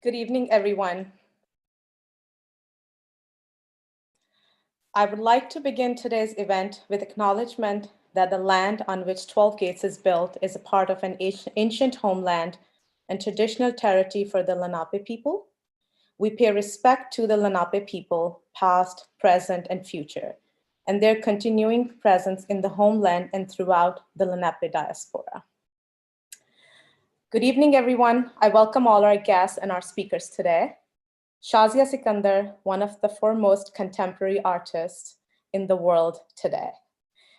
Good evening, everyone. I would like to begin today's event with acknowledgement that the land on which 12 Gates is built is a part of an ancient homeland and traditional territory for the Lenape people. We pay respect to the Lenape people, past, present, and future, and their continuing presence in the homeland and throughout the Lenape diaspora. Good evening, everyone. I welcome all our guests and our speakers today. Shazia Sikandar, one of the foremost contemporary artists in the world today.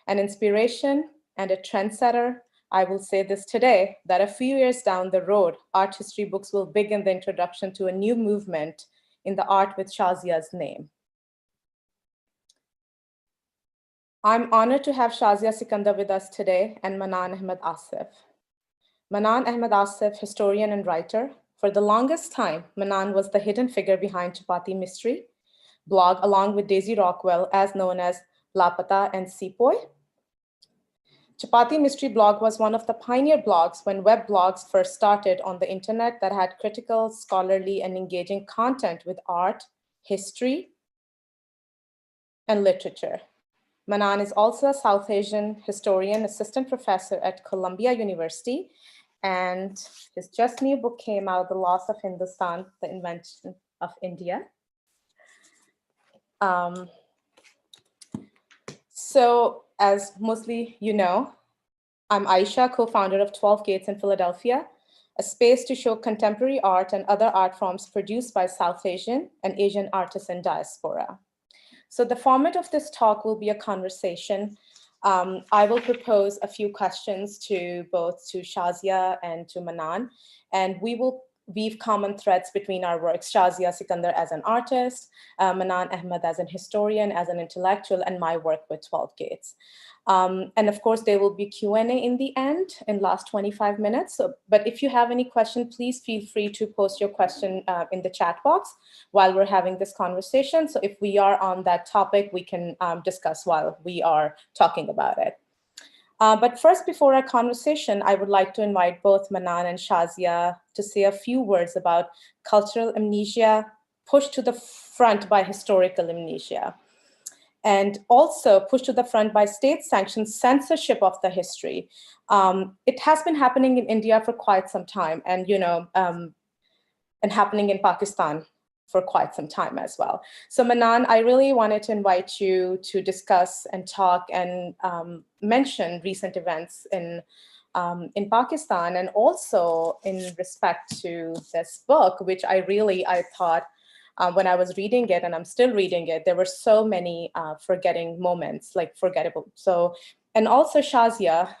An inspiration and a trendsetter, I will say this today, that a few years down the road, art history books will begin the introduction to a new movement in the art with Shazia's name. I'm honored to have Shazia Sikandar with us today and Manan Ahmed Asif. Manan Ahmed Asif, historian and writer. For the longest time, Manan was the hidden figure behind Chapati Mystery blog, along with Daisy Rockwell, as known as Lapata and Sepoy. Chapati Mystery blog was one of the pioneer blogs when web blogs first started on the internet that had critical, scholarly, and engaging content with art, history, and literature. Manan is also a South Asian historian, assistant professor at Columbia University, and his just new book came out, The Loss of Hindustan, The Invention of India. So as mostly you know, I'm Aisha, co-founder of 12 Gates in Philadelphia, a space to show contemporary art and other art forms produced by South Asian and Asian artists in diaspora. So the format of this talk will be a conversation. I will propose a few questions to Shazia and to Manan, and we will weave common threads between our works. Shazia Sikandar as an artist, Manan Ahmed as an historian, as an intellectual, and my work with 12 Gates. And of course, there will be Q&A in the end, in last 25 minutes. So, but if you have any question, please feel free to post your question in the chat box while we're having this conversation. So if we are on that topic, we can discuss while we are talking about it. But first, before our conversation, I would like to invite both Manan and Shazia to say a few words about cultural amnesia pushed to the front by historical amnesia, and also pushed to the front by state-sanctioned censorship of the history. It has been happening in India for quite some time, and and happening in Pakistan for quite some time as well. So Manan, I really wanted to invite you to discuss and talk and mention recent events in Pakistan, and also in respect to this book, which I thought when I was reading it, and I'm still reading it, there were so many forgetting moments, like forgettable. So, and also Shazia,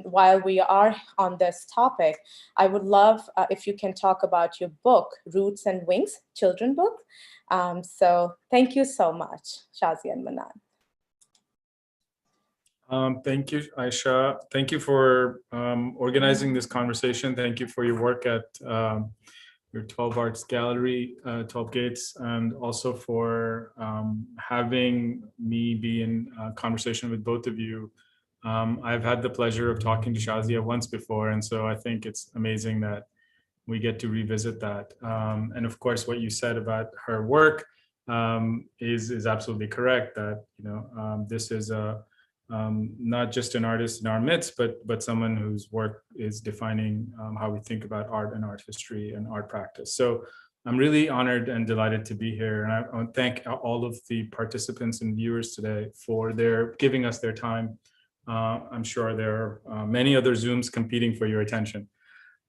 while we are on this topic, I would love if you can talk about your book, Roots and Wings, children book. So thank you so much, Shazia and Manan. Thank you, Aisha. Thank you for organizing this conversation. Thank you for your work at your 12 Arts Gallery, 12 Gates, and also for having me be in conversation with both of you. I've had the pleasure of talking to Shazia once before, and so I think it's amazing that we get to revisit that. And of course, what you said about her work is absolutely correct, that this is not just an artist in our midst, but someone whose work is defining how we think about art and art history and art practice. So I'm really honored and delighted to be here. And I want to thank all of the participants and viewers today for giving us their time. I'm sure there are many other Zooms competing for your attention.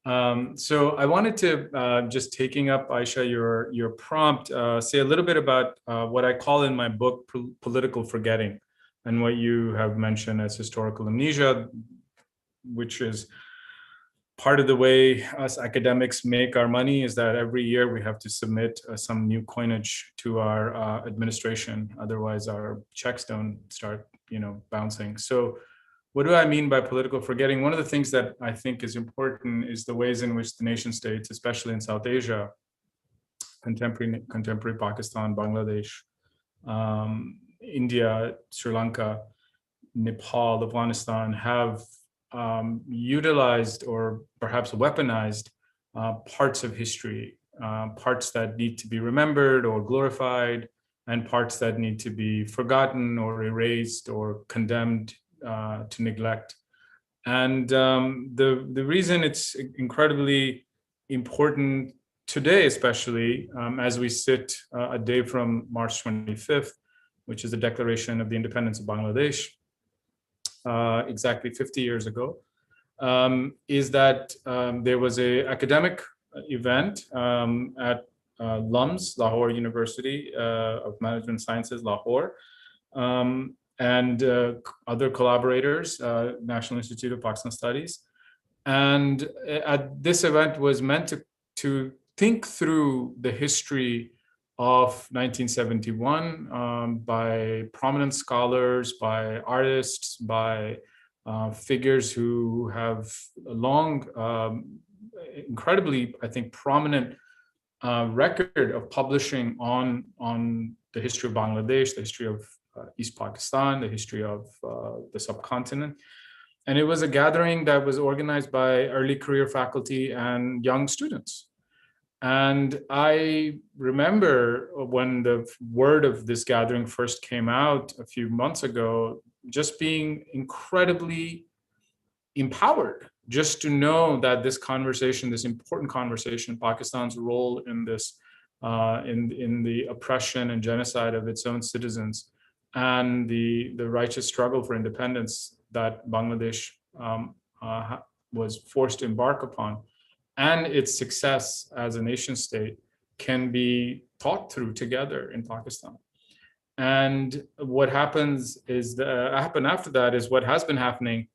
So I wanted to, just taking up, Aisha, your prompt, say a little bit about what I call in my book, political forgetting, and what you have mentioned as historical amnesia, which is part of the way us academics make our money, is that every year we have to submit some new coinage to our administration. Otherwise, our checks don't start, bouncing. So what do I mean by political forgetting? One of the things that I think is important is the ways in which the nation states, especially in South Asia, contemporary Pakistan, Bangladesh, India, Sri Lanka, Nepal, Afghanistan, have utilized or perhaps weaponized parts of history parts that need to be remembered or glorified, and parts that need to be forgotten or erased or condemned to neglect. And the reason it's incredibly important today, especially as we sit a day from March 25th, which is the declaration of the independence of Bangladesh, exactly 50 years ago, is that there was an academic event at LUMS, Lahore University of Management Sciences, Lahore, and other collaborators, National Institute of Pakistan Studies. And at this event was meant to think through the history of 1971 by prominent scholars, by artists, by figures who have a long, incredibly, I think, prominent record of publishing on the history of Bangladesh, the history of East Pakistan, the history of the subcontinent. And it was a gathering that was organized by early career faculty and young students. And I remember when the word of this gathering first came out a few months ago, just being incredibly empowered just to know that this conversation, this important conversation, Pakistan's role in this, in the oppression and genocide of its own citizens, and the righteous struggle for independence that Bangladesh was forced to embark upon, and its success as a nation state can be thought through together in Pakistan. And what happens is happen after that is what has been happening,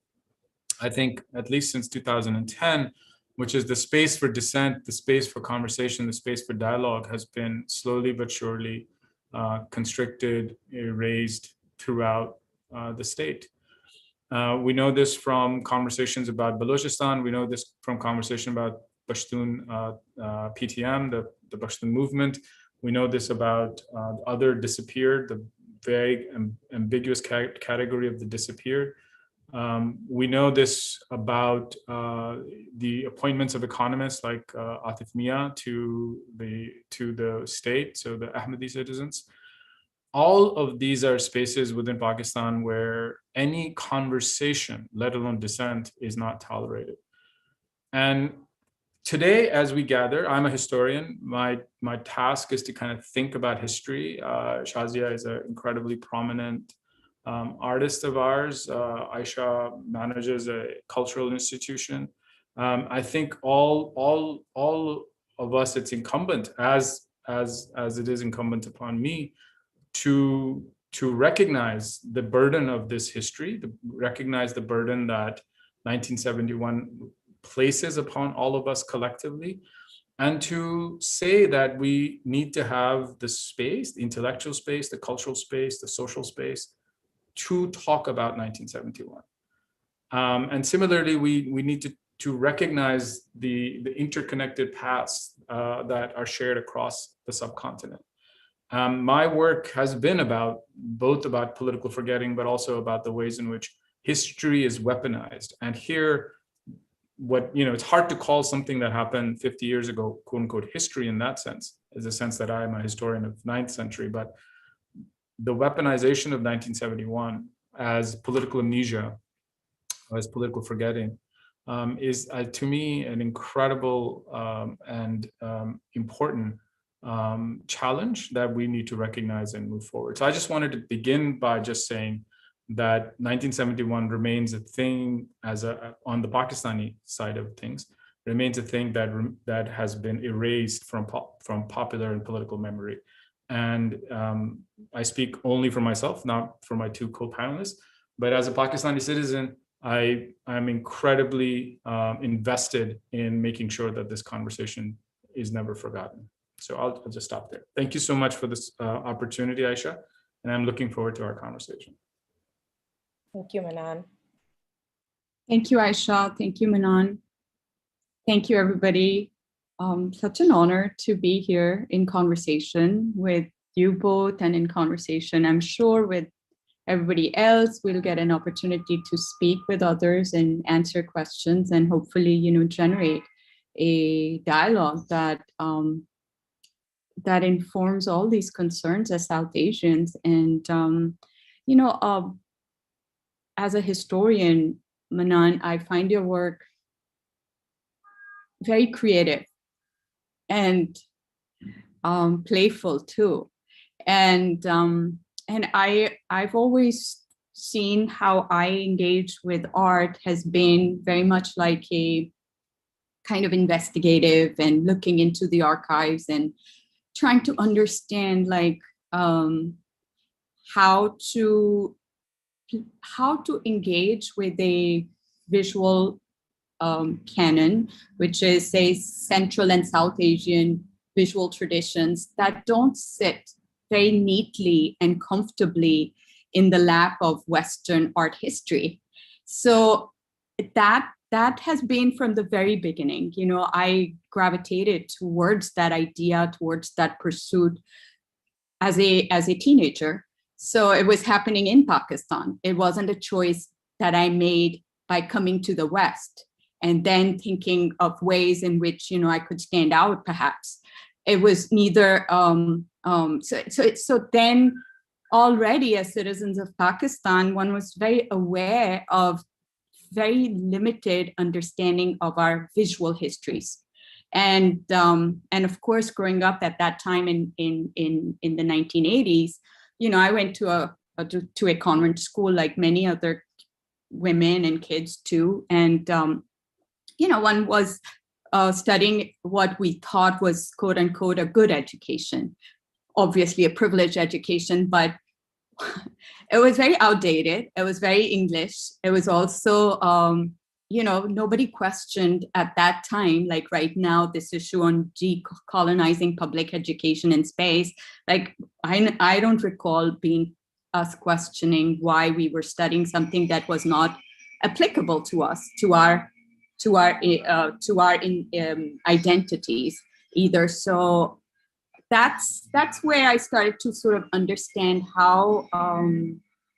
I think, at least since 2010, which is the space for dissent, the space for conversation, the space for dialogue has been slowly but surely constricted, erased throughout the state. We know this from conversations about Balochistan. We know this from conversation about Pashtun PTM, the Pashtun movement. We know this about other disappeared, the vague and ambiguous category of the disappeared. We know this about the appointments of economists like Atif Mia to the state, so the Ahmadi citizens. All of these are spaces within Pakistan where any conversation, let alone dissent, is not tolerated. And today, as we gather, I'm a historian. My task is to kind of think about history. Shazia is an incredibly prominent artist of ours. Aisha manages a cultural institution. I think all of us, it's incumbent, as it is incumbent upon me, to recognize the burden of this history, to recognize the burden that 1971 places upon all of us collectively, and to say that we need to have the space, the intellectual space, the cultural space, the social space, to talk about 1971. And similarly, we need to recognize the interconnected paths that are shared across the subcontinent. My work has been both about political forgetting, but also about the ways in which history is weaponized. And here, it's hard to call something that happened 50 years ago, quote unquote, history in that sense, in the sense that I'm a historian of 9th century, but the weaponization of 1971 as political amnesia, as political forgetting, is to me an incredible and important challenge that we need to recognize and move forward. So I just wanted to begin by just saying that 1971 remains a thing on the Pakistani side of things, remains a thing that has been erased from popular and political memory. And I speak only for myself, not for my two co-panelists, but as a Pakistani citizen, I'm incredibly invested in making sure that this conversation is never forgotten. So I'll just stop there. Thank you so much for this opportunity, Aisha, and I'm looking forward to our conversation. Thank you, Manan. Thank you, Aisha. Thank you, Manan. Thank you, everybody. Such an honor to be here in conversation with you both, and in conversation, I'm sure, with everybody else. We'll get an opportunity to speak with others and answer questions, and hopefully, generate a dialogue that that informs all these concerns as South Asians. And, as a historian, Manan, I find your work very creative and playful too. And I've always seen how I engage with art has been very much like a kind of investigative and looking into the archives and trying to understand like how to engage with a visual canon, which is, say, Central and South Asian visual traditions that don't sit very neatly and comfortably in the lap of Western art history. So that has been from the very beginning. I gravitated towards that idea, towards that pursuit as a teenager. So it was happening in Pakistan. It wasn't a choice that I made by coming to the West and then thinking of ways in which, I could stand out, perhaps. It was neither, so then already as citizens of Pakistan, one was very aware of very limited understanding of our visual histories. And of course, growing up at that time in the 1980s, I went to a convent school like many other women and kids too. And, one was studying what we thought was, quote unquote, a good education, obviously a privileged education, but it was very outdated. It was very English. It was also, nobody questioned at that time, like right now, this issue on decolonizing public education in space. Like, I don't recall us questioning why we were studying something that was not applicable to us, to our identities either. So that's where I started to sort of understand how,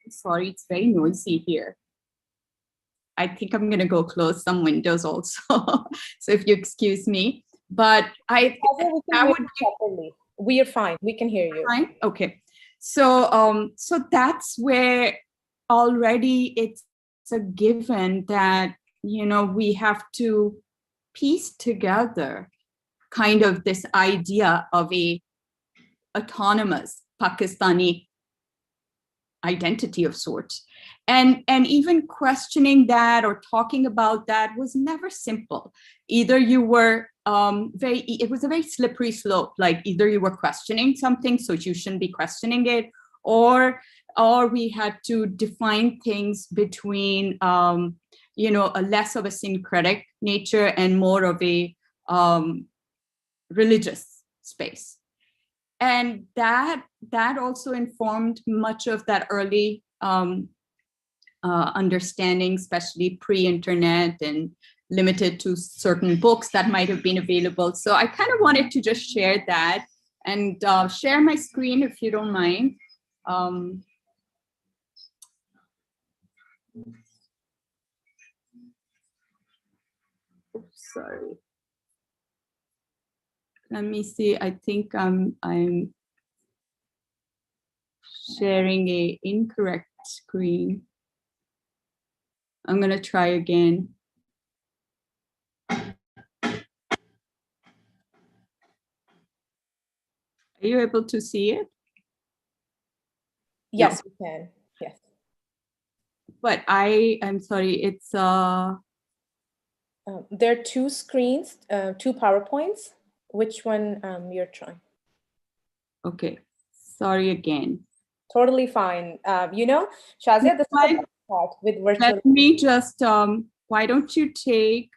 sorry, it's very noisy here. I think I'm going to go close some windows also. So if you excuse me, but we are fine. We can hear you. Fine. Okay. So that's where already it's a given that, we have to piece together kind of this idea of a autonomous Pakistani identity of sorts. And even questioning that or talking about that was never simple. Either you were it was a very slippery slope. Like either you were questioning something, so you shouldn't be questioning it, or we had to define things between a less of a syncretic nature and more of a religious space. And that also informed much of that early understanding, especially pre-internet and limited to certain books that might have been available. So I kind of wanted to just share that and share my screen if you don't mind. Oops, sorry. Let me see. I think I'm sharing a incorrect screen. I'm going to try again. Are you able to see it? Yes, we can. Yes. But I'm sorry, it's there are two screens, two PowerPoints. Which one you're trying? Okay, sorry again. Totally fine. Shazia, this is part with virtual. Let me just, why don't you take,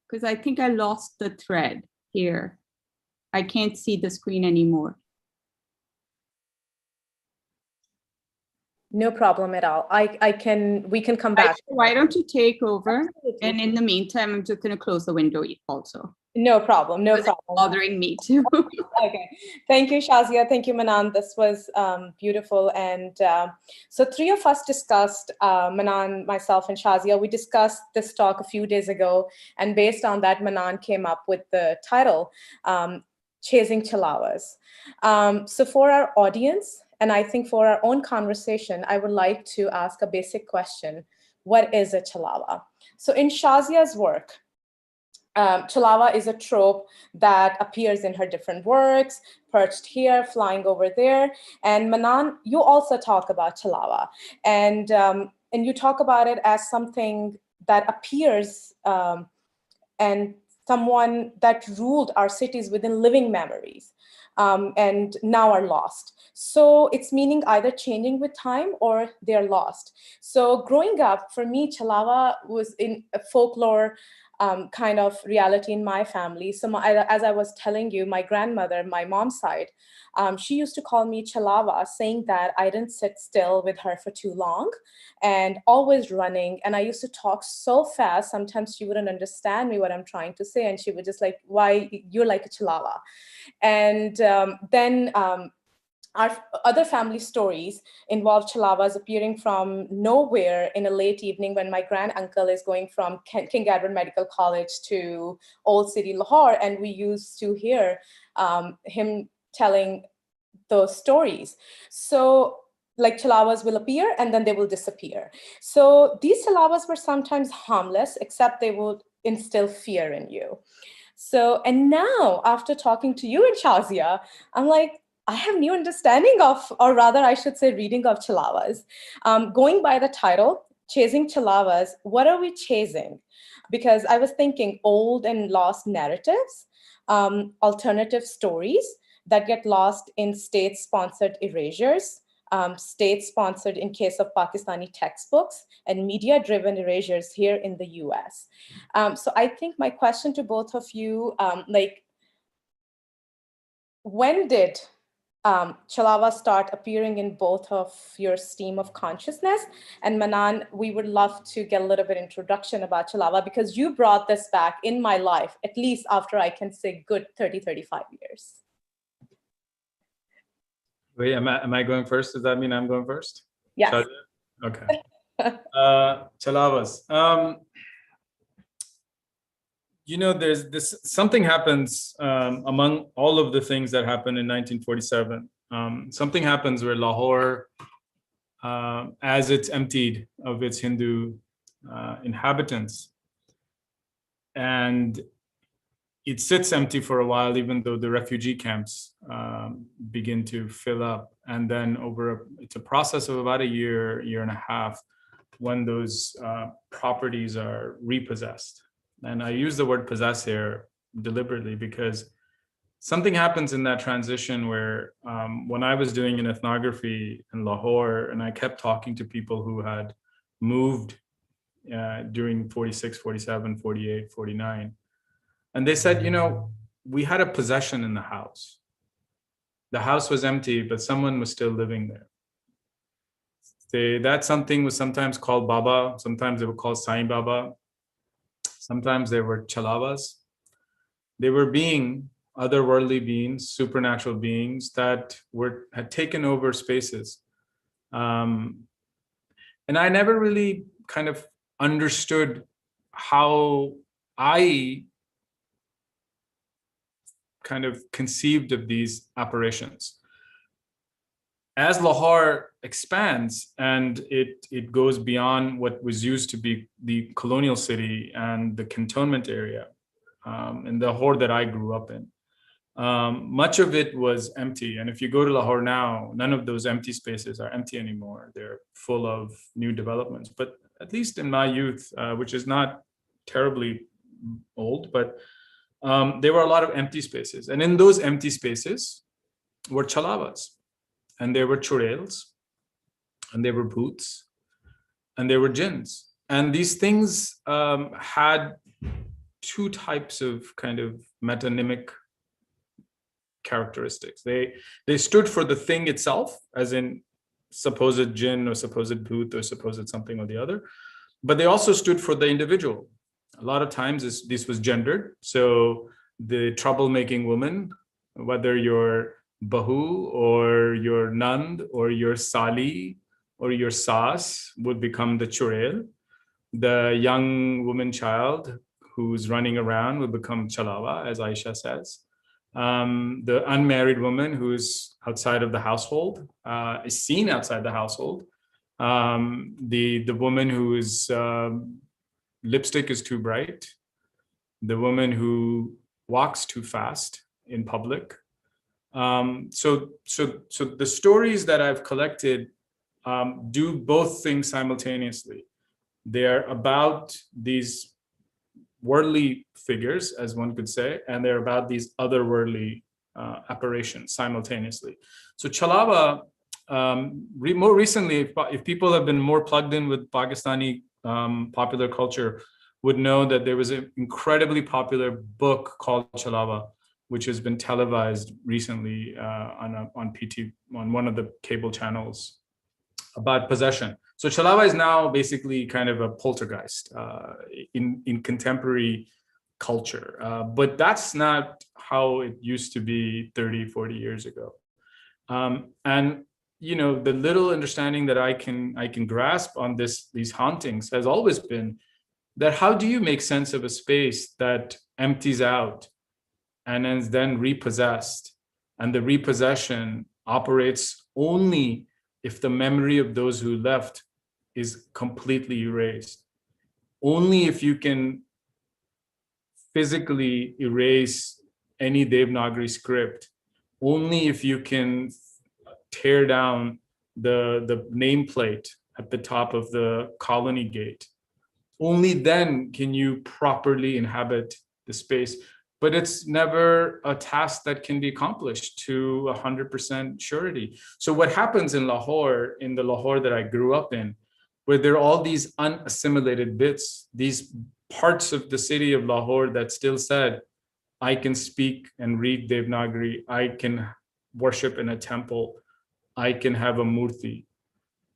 because I think I lost the thread here. I can't see the screen anymore. No problem at all. We can come back. Why don't you take over? Absolutely. And in the meantime, I'm just going to close the window also. No problem. No problem. Bothering me too. Okay. Thank you, Shazia. Thank you, Manan. This was beautiful. And so three of us discussed, Manan, myself, and Shazia, we discussed this talk a few days ago. And based on that, Manan came up with the title. chasing Chilawas. So for our audience, and I think for our own conversation, I would like to ask a basic question. What is a Chilawa? So in Shazia's work, Chilawa is a trope that appears in her different works, perched here, flying over there. And Manan, you also talk about Chilawa. And you talk about it as something that appears and someone that ruled our cities within living memories and now are lost. So its meaning either changing with time or they're lost. So growing up, for me, Chilawa was in a folklore kind of reality in my family. So as I was telling you, my grandmother, my mom's side, she used to call me Chilawa, saying that I didn't sit still with her for too long and always running. And I used to talk so fast, sometimes she wouldn't understand me what I'm trying to say. And she would just like, why, you're like a Chilawa. And then our other family stories involve Chilawas appearing from nowhere in a late evening when my grand uncle is going from King Edward Medical College to Old City, Lahore. And we used to hear him telling those stories. So like Chilawas will appear and then they will disappear. So these Chilawas were sometimes harmless, except they would instill fear in you. So, and now after talking to you and Shazia, I'm like, I have new understanding of, or rather I should say reading of Chilawas. Going by the title, Chasing Chilawas, what are we chasing? Because I was thinking old and lost narratives, alternative stories that get lost in state-sponsored erasures, state-sponsored in case of Pakistani textbooks, and media-driven erasures here in the US. So I think my question to both of you, like, when did Chilawa start appearing in both of your stream of consciousness? And Manan, we would love to get a little bit introduction about Chilawa because you brought this back in my life, at least after I can say good 30, 35 years. Wait, am I going first? Does that mean I'm going first? Yes. Okay. Chalawas. You know, there's this, something happens among all of the things that happened in 1947. Something happens where Lahore, as it's emptied of its Hindu inhabitants, and it sits empty for a while, even though the refugee camps begin to fill up. And then it's a process of about a year and a half when those properties are repossessed. And I use the word possess here deliberately because something happens in that transition where when I was doing an ethnography in Lahore and I kept talking to people who had moved during 46, 47, 48, 49, and they said, you know, we had a possession in the house. The house was empty, but someone was still living there. That something was sometimes called Baba, sometimes they were called Sai Baba, sometimes they were Chalawas. They were otherworldly beings, supernatural beings that had taken over spaces. And I never really kind of understood how I kind of conceived of these apparitions. As Lahore expands and it goes beyond what was used to be the colonial city and the cantonment area, in the Lahore that I grew up in, much of it was empty. And if you go to Lahore now, none of those empty spaces are empty anymore. They're full of new developments. But at least in my youth, which is not terribly old, but there were a lot of empty spaces. And in those empty spaces were Chalawas. And there were churails, and there were booths, and there were jinns. And these things had two types of kind of metonymic characteristics. They stood for the thing itself, as in supposed jinn or supposed booth or supposed something or the other, but they also stood for the individual. A lot of times this was gendered. So the troublemaking woman, whether you're Bahu or your Nand or your Sali or your Sas, would become the Churail. The young woman child who's running around will become Chalawa, as Aisha says. The unmarried woman who is outside of the household, is seen outside the household. The woman who is lipstick is too bright. The woman who walks too fast in public. So the stories that I've collected do both things simultaneously. They're about these worldly figures, as one could say, and they're about these otherworldly apparitions simultaneously. So Chilawa, more recently, if people have been more plugged in with Pakistani popular culture, would know that there was an incredibly popular book called Chilawa, which has been televised recently on one of the cable channels, about possession. So Chilawa is now basically kind of a poltergeist in contemporary culture, but that's not how it used to be 30, 40 years ago. And the little understanding that I can grasp on these hauntings has always been that how do you make sense of a space that empties out and is then repossessed, and the repossession operates only if the memory of those who left is completely erased. Only if you can physically erase any Devanagari script, only if you can tear down the nameplate at the top of the colony gate, only then can you properly inhabit the space. But it's never a task that can be accomplished to 100% surety. So what happens in Lahore, in the Lahore that I grew up in, where there are all these unassimilated bits, these parts of the city of Lahore that still said, I can speak and read Devanagari, I can worship in a temple, I can have a murti.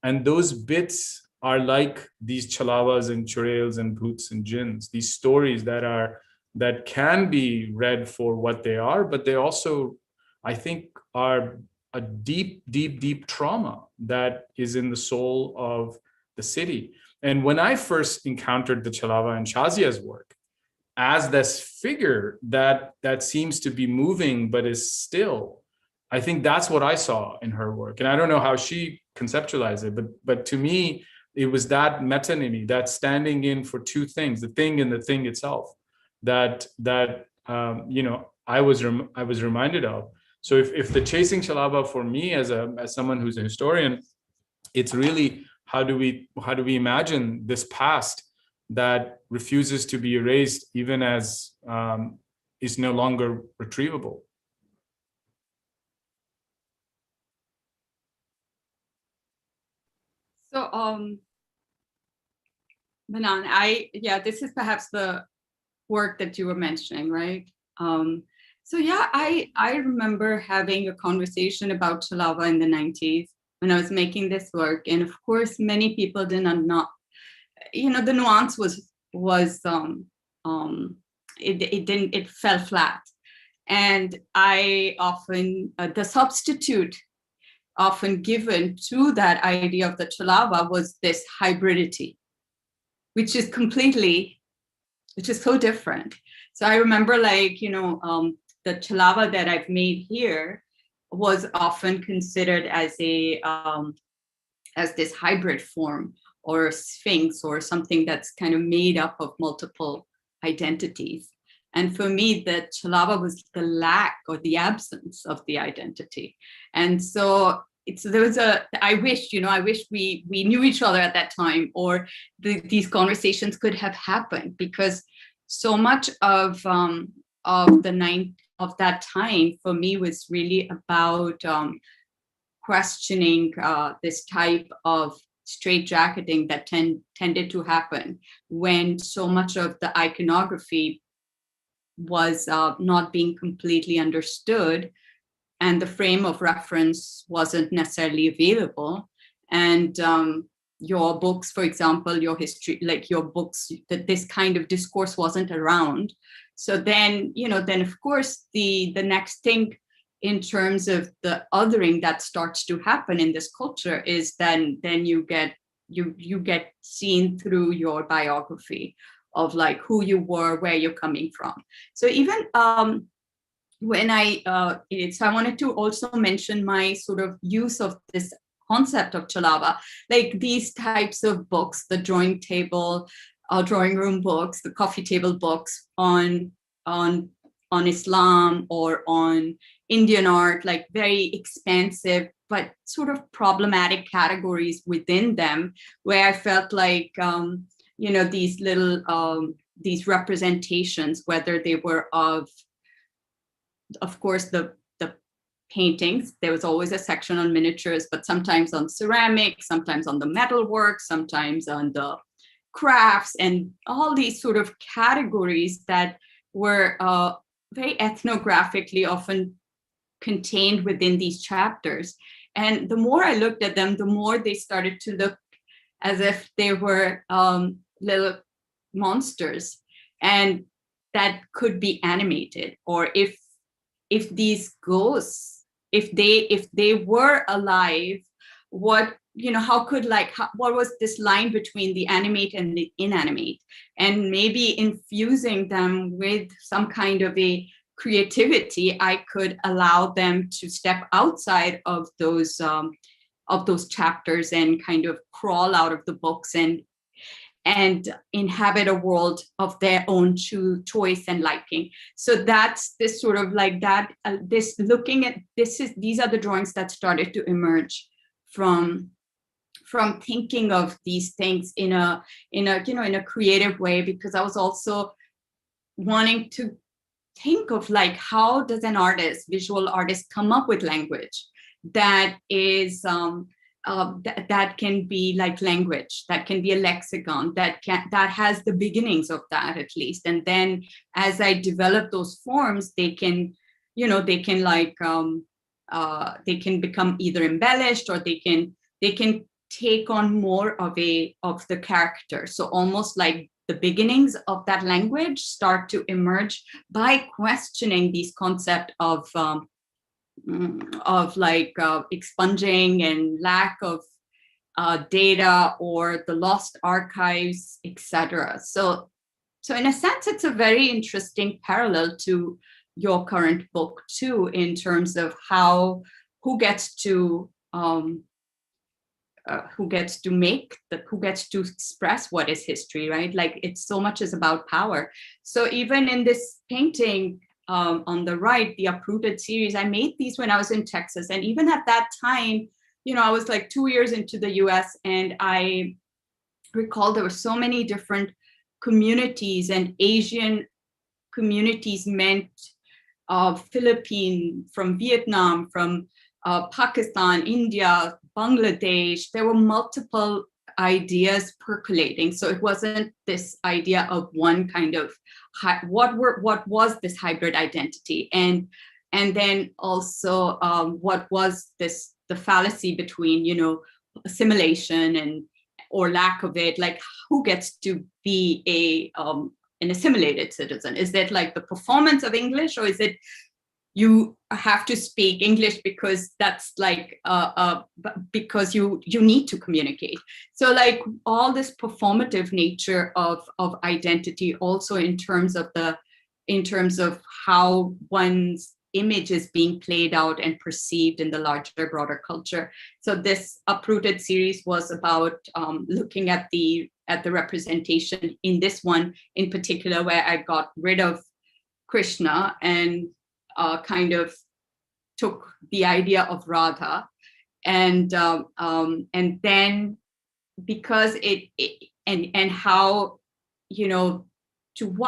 And those bits are like these chalawas and churails and bhoots and jinns, these stories that can be read for what they are, but they also, I think, are a deep, deep, deep trauma that is in the soul of the city. And when I first encountered the Chilawa and Shazia's work as this figure that seems to be moving but is still, I think that's what I saw in her work. And I don't know how she conceptualized it, but to me, it was that metonymy, that standing in for two things, the thing and the thing itself, that I was reminded of. So if the chasing Chilawa for me as someone who's a historian, it's really how do we imagine this past that refuses to be erased, even as is no longer retrievable. So, Manan, this is perhaps the work that you were mentioning, right? I remember having a conversation about Chilawa in the 90s when I was making this work. And of course, many people did not, the nuance it fell flat. And I often, the substitute often given to that idea of the Chilawa was this hybridity, which is so different. So I remember the Chilawa that I've made here was often considered as this hybrid form or sphinx or something that's kind of made up of multiple identities. And for me, the Chilawa was the lack or the absence of the identity. And so I wish we knew each other at that time, or these conversations could have happened, because so much of that time for me was really about questioning this type of straitjacketing that tended to happen when so much of the iconography was not being completely understood, and the frame of reference wasn't necessarily available. And your books, for example, your history, like your books, that this kind of discourse wasn't around. So then of course, the next thing in terms of the othering that starts to happen in this culture is then you get seen through your biography of like who you were, where you're coming from. So even when so I wanted to also mention my sort of use of this concept of Chilawa, like these types of books, the drawing room books, the coffee table books on Islam or on Indian art, like very expansive but sort of problematic categories within them, where I felt like these little these representations, whether they were of course the paintings, there was always a section on miniatures, but sometimes on ceramic, sometimes on the metalwork, sometimes on the crafts, and all these sort of categories that were very ethnographically often contained within these chapters. And the more I looked at them, the more they started to look as if they were little monsters and that could be animated, or if these ghosts, if they were alive, what, how could, what was this line between the animate and the inanimate, and maybe infusing them with some kind of a creativity, I could allow them to step outside of those chapters and kind of crawl out of the books and inhabit a world of their own choice and liking. So that's this sort of like that, these are the drawings that started to emerge from thinking of these things in a creative way, because I was also wanting to think of like, how does an visual artist come up with language that is that can be like language, that can be a lexicon, that has the beginnings of that at least. And then as I develop those forms, they can become either embellished, or they can take on more of the character. So almost like the beginnings of that language start to emerge by questioning these concept of expunging and lack of data, or the lost archives, etc. So in a sense, it's a very interesting parallel to your current book too, in terms of who gets to express what is history, right? Like, it's so much is about power. So even in this painting, on the right, the Uprooted series, I made these when I was in Texas. And even at that time, I was like 2 years into the US, and I recall there were so many different communities, and Asian communities meant Philippines, from Vietnam, from Pakistan, India, Bangladesh. There were multiple ideas percolating. So it wasn't this idea of one kind of what was this hybrid identity, and then also what was the fallacy between assimilation or lack of it, like who gets to be an assimilated citizen? Is that like the performance of English, or is it you have to speak English because that's like because you need to communicate? So like all this performative nature of identity, also in terms of how one's image is being played out and perceived in the larger, broader culture. So this Uprooted series was about looking at the representation in this one in particular, where I got rid of Krishna and kind of took the idea of Radha, and then because and how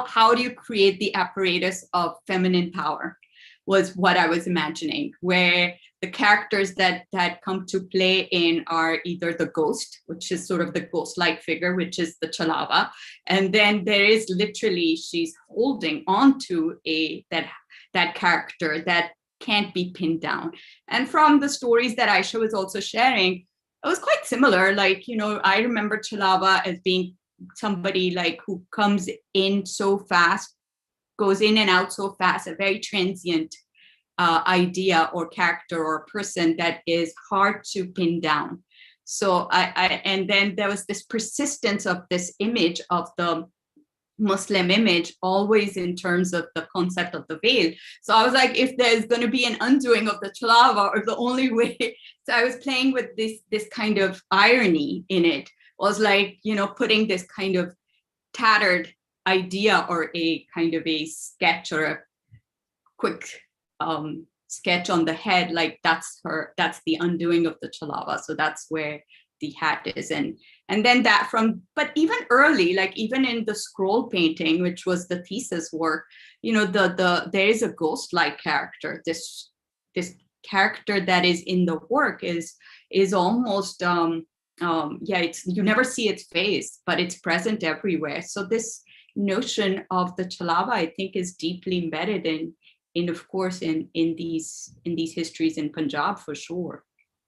how do you create the apparatus of feminine power was what I was imagining, where the characters that come to play in are either the ghost, which is sort of the ghost-like figure, which is the Chalawa, and then there is literally she's holding on to that character that can't be pinned down. And from the stories that Aisha was also sharing, it was quite similar. Like, I remember Chilawa as being somebody like who comes in so fast, goes in and out so fast, a very transient idea or character or person that is hard to pin down. So and then there was this persistence of this image of the Muslim image always in terms of the concept of the veil. So I was like, if there's going to be an undoing of the Chilawa, or the only way, so I was playing with this kind of irony in it, was like, you know, putting this kind of tattered idea or a kind of a sketch or a quick sketch on the head, like that's the undoing of the Chilawa. So that's where the hat is. And then that but even early, like even in the scroll painting, which was the thesis work, you know, there is a ghost-like character. This character that is in the work is almost it's, you never see its face, but it's present everywhere. So this notion of the Chilawa, I think, is deeply embedded in of course in these histories in Punjab, for sure.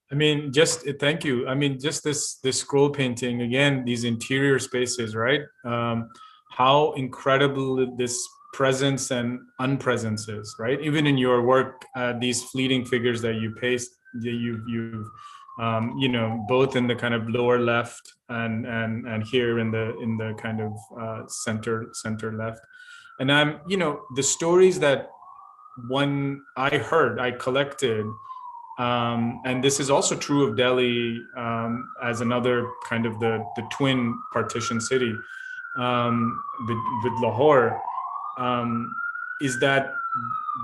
I mean, thank you. I mean, just this scroll painting, again, these interior spaces, right? How incredible this presence and unpresence is, right? Even in your work, these fleeting figures that you paste, you've you know, both in the kind of lower left and here in the kind of center left. And I'm, you know, the stories that I collected, and this is also true of Delhi as another kind of the twin partition city with Lahore, is that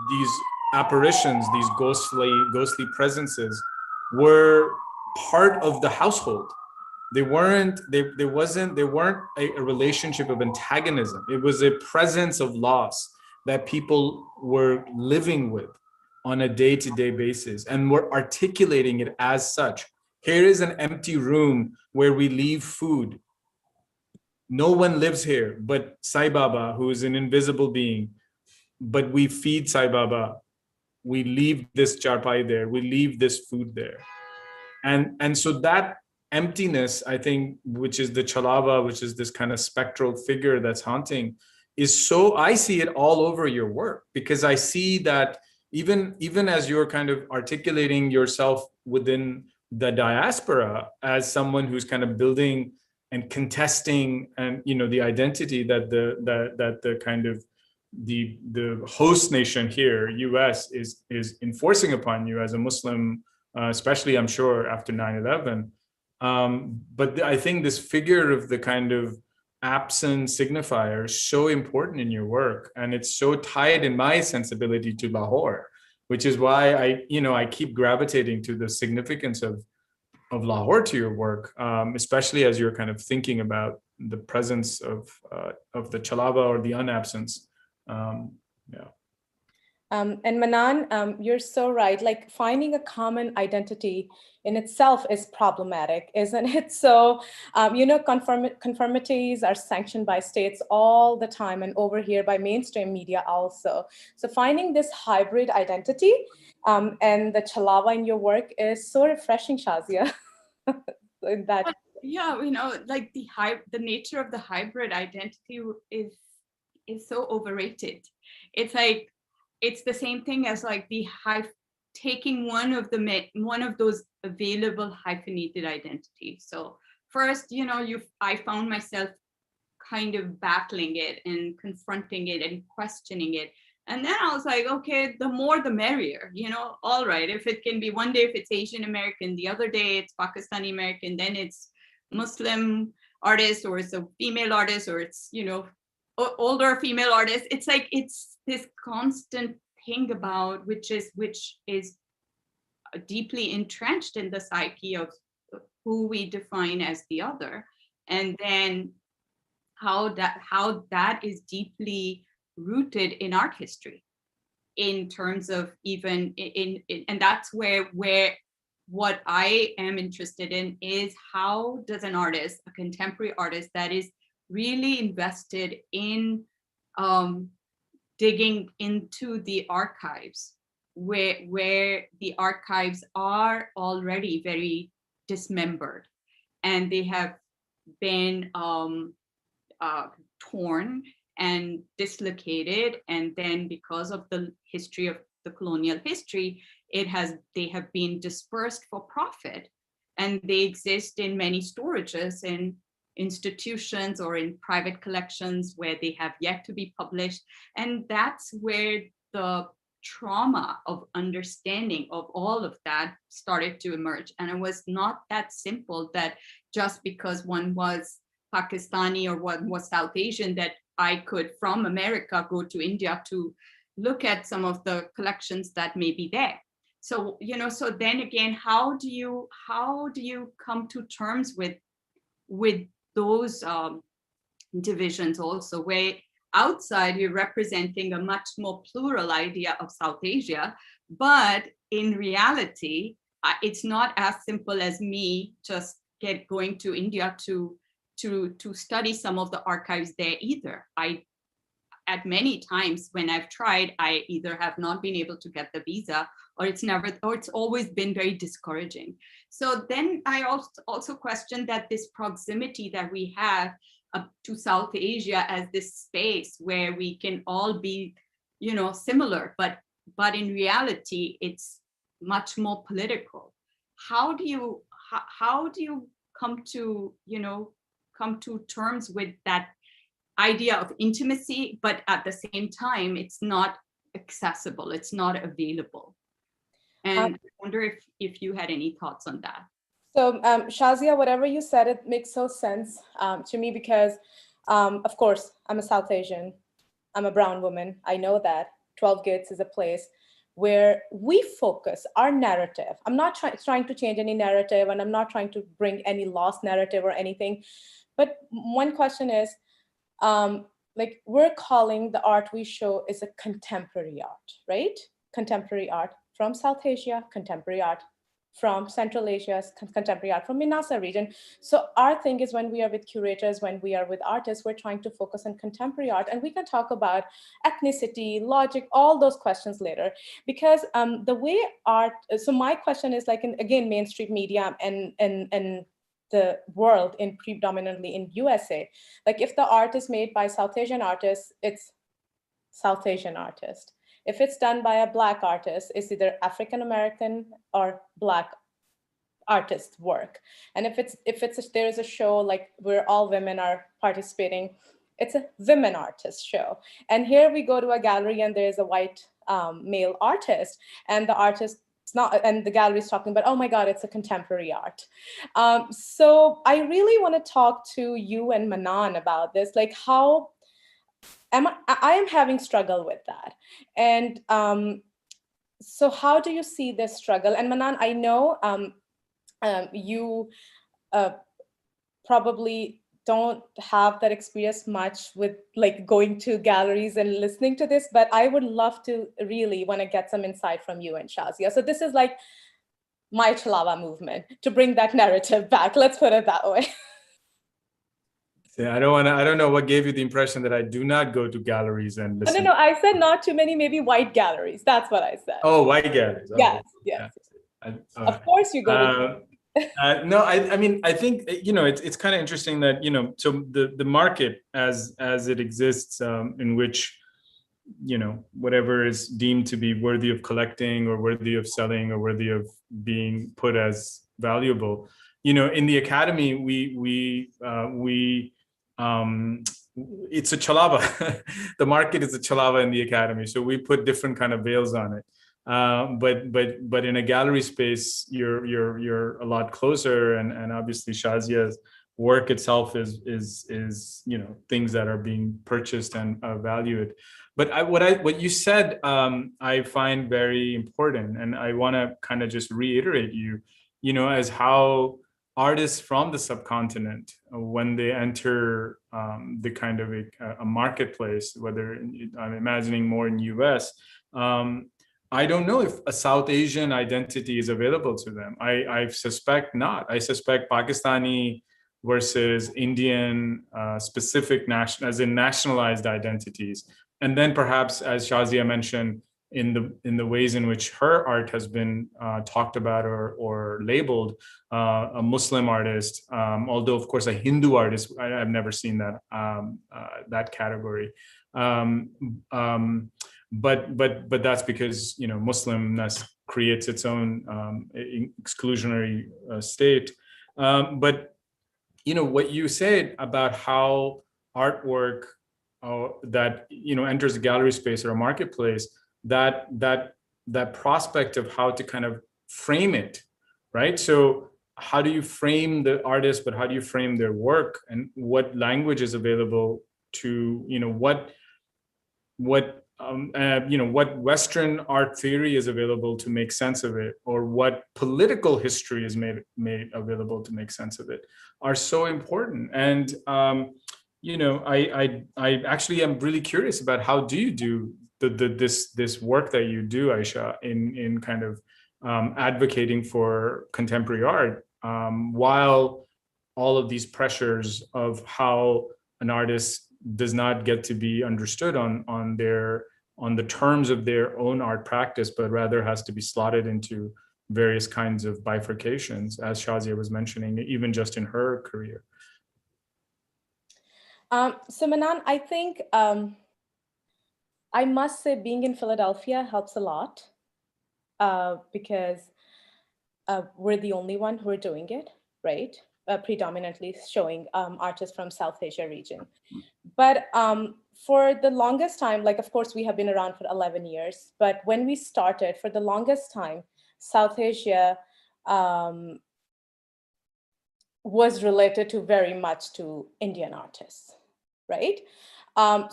these apparitions, these ghostly presences, were part of the household. They weren't a relationship of antagonism. It was a presence of loss that people were living with on a day-to-day basis and were articulating it as such. Here is an empty room where we leave food. No one lives here but Sai Baba, who is an invisible being, but we feed Sai Baba. We leave this charpai there, we leave this food there. And so that emptiness, I think, which is the Chilawa, which is this kind of spectral figure that's haunting, is so, I see it all over your work, because I see that even as you're kind of articulating yourself within the diaspora as someone who's kind of building and contesting, and you know, the identity that the kind of the host nation here, US, is enforcing upon you as a Muslim, especially I'm sure after 9/11. But I think this figure of the kind of absent signifier is so important in your work, and it's so tied in my sensibility to Lahore, which is why I keep gravitating to the significance of Lahore to your work, especially as you're kind of thinking about the presence of the Chilawa or the unabsence. Yeah. And Manan, you're so right. Like finding a common identity in itself is problematic, isn't it? So, conformities are sanctioned by states all the time, and over here by mainstream media also. So finding this hybrid identity and the Chilawa in your work is so refreshing, Shazia. That. Yeah, you know, like the nature of the hybrid identity is so overrated. It's like, it's the same thing as like taking one of those available hyphenated identities. So first, you know, I found myself kind of battling it and confronting it and questioning it. And then I was like, okay, the more the merrier, you know, all right, if it can be one day, if it's Asian American, the other day it's Pakistani American, then it's Muslim artist, or it's a female artist, or it's, you know, older female artist. It's like, it's this constant thing about which is deeply entrenched in the psyche of who we define as the other, and then how that is deeply rooted in art history, in terms of even in and that's where what I am interested in is, how does an artist, a contemporary artist that is really invested in digging into the archives, where the archives are already very dismembered and they have been torn and dislocated, and then because of the history of the colonial history, they have been dispersed for profit, and they exist in many storages institutions or in private collections where they have yet to be published. And that's where the trauma of understanding of all of that started to emerge. And it was not that simple that just because one was Pakistani or one was South Asian that I could, from America, go to India to look at some of the collections that may be there. So, so then again, how do you come to terms with those divisions also, where outside you're representing a much more plural idea of South Asia, but in reality, it's not as simple as me just going to India to study some of the archives there either. At many times when I've tried, I either have not been able to get the visa, or it's always been very discouraging. So then I also question that this proximity that we have to South Asia as this space where we can all be, similar, but in reality, it's much more political. How do you come to terms with that idea of intimacy, but at the same time, it's not accessible, it's not available? And I wonder if you had any thoughts on that. So Shazia, whatever you said, it makes so sense to me because, of course, I'm a South Asian, I'm a brown woman. I know that 12 Gates is a place where we focus our narrative. I'm not trying to change any narrative, and I'm not trying to bring any lost narrative or anything. But one question is, like, we're calling the art we show is a contemporary art, right? Contemporary art from South Asia, contemporary art from Central Asia, contemporary art from Minasa region. So our thing is, when we are with curators, when we are with artists, we're trying to focus on contemporary art, and we can talk about ethnicity, logic, all those questions later. Because the way art, so my question is, like, again, mainstream media and the world in predominantly in USA, like, if the art is made by South Asian artists, it's South Asian artist. If it's done by a Black artist, it's either African American or Black artist work. And if there is a show like where all women are participating, it's a women artist show. And here we go to a gallery and there's a white male artist, and the artist, it's not, and the gallery is talking about, oh my God, it's a contemporary art. So I really want to talk to you and Manan about this, like, how I am having struggle with that. And so how do you see this struggle? And Manan, I know you probably don't have that experience much with, like, going to galleries and listening to this, but I would love to really want to get some insight from you and Shazia. So this is like my Chilawa movement to bring that narrative back. Let's put it that way. Yeah, I don't know what gave you the impression that I do not go to galleries and listen. No, I said not too many, maybe white galleries. That's what I said. Oh, white galleries. Yes, Oh, yes. yeah. Of course you go to no, I mean, I think, it's kind of interesting that, so the market as it exists, in which, whatever is deemed to be worthy of collecting or worthy of selling or worthy of being put as valuable, in the academy, it's a Chilawa. The market is a Chilawa in the academy, so we put different kind of veils on it. But in a gallery space, you're a lot closer, and obviously Shazia's work itself is things that are being purchased and valued. But what you said, I find very important, and I want to kind of just reiterate as how artists from the subcontinent, when they enter the kind of a marketplace, whether I'm imagining more in US, I don't know if a South Asian identity is available to them. I suspect not. I suspect Pakistani versus Indian specific nationalized identities. And then perhaps, as Shazia mentioned, in the ways in which her art has been talked about or labeled, a Muslim artist, although of course a Hindu artist, I've never seen that category. But that's because Muslimness creates its own exclusionary state. But what you said about how artwork that enters a gallery space or a marketplace, that prospect of how to kind of frame it, right? So how do you frame the artist, but how do you frame their work, and what language is available to, what Western art theory is available to make sense of it, or what political history is made available to make sense of it, are so important. And I actually am really curious about how do you do this work that you do, Aisha, in kind of advocating for contemporary art, while all of these pressures of how an artist does not get to be understood on the terms of their own art practice, but rather has to be slotted into various kinds of bifurcations, as Shazia was mentioning, even just in her career. So Manan, I think I must say being in Philadelphia helps a lot, because we're the only one who are doing it, right? Predominantly showing artists from South Asia region. But for the longest time, like, of course, we have been around for 11 years, but when we started, for the longest time, South Asia was related to very much to Indian artists, right? And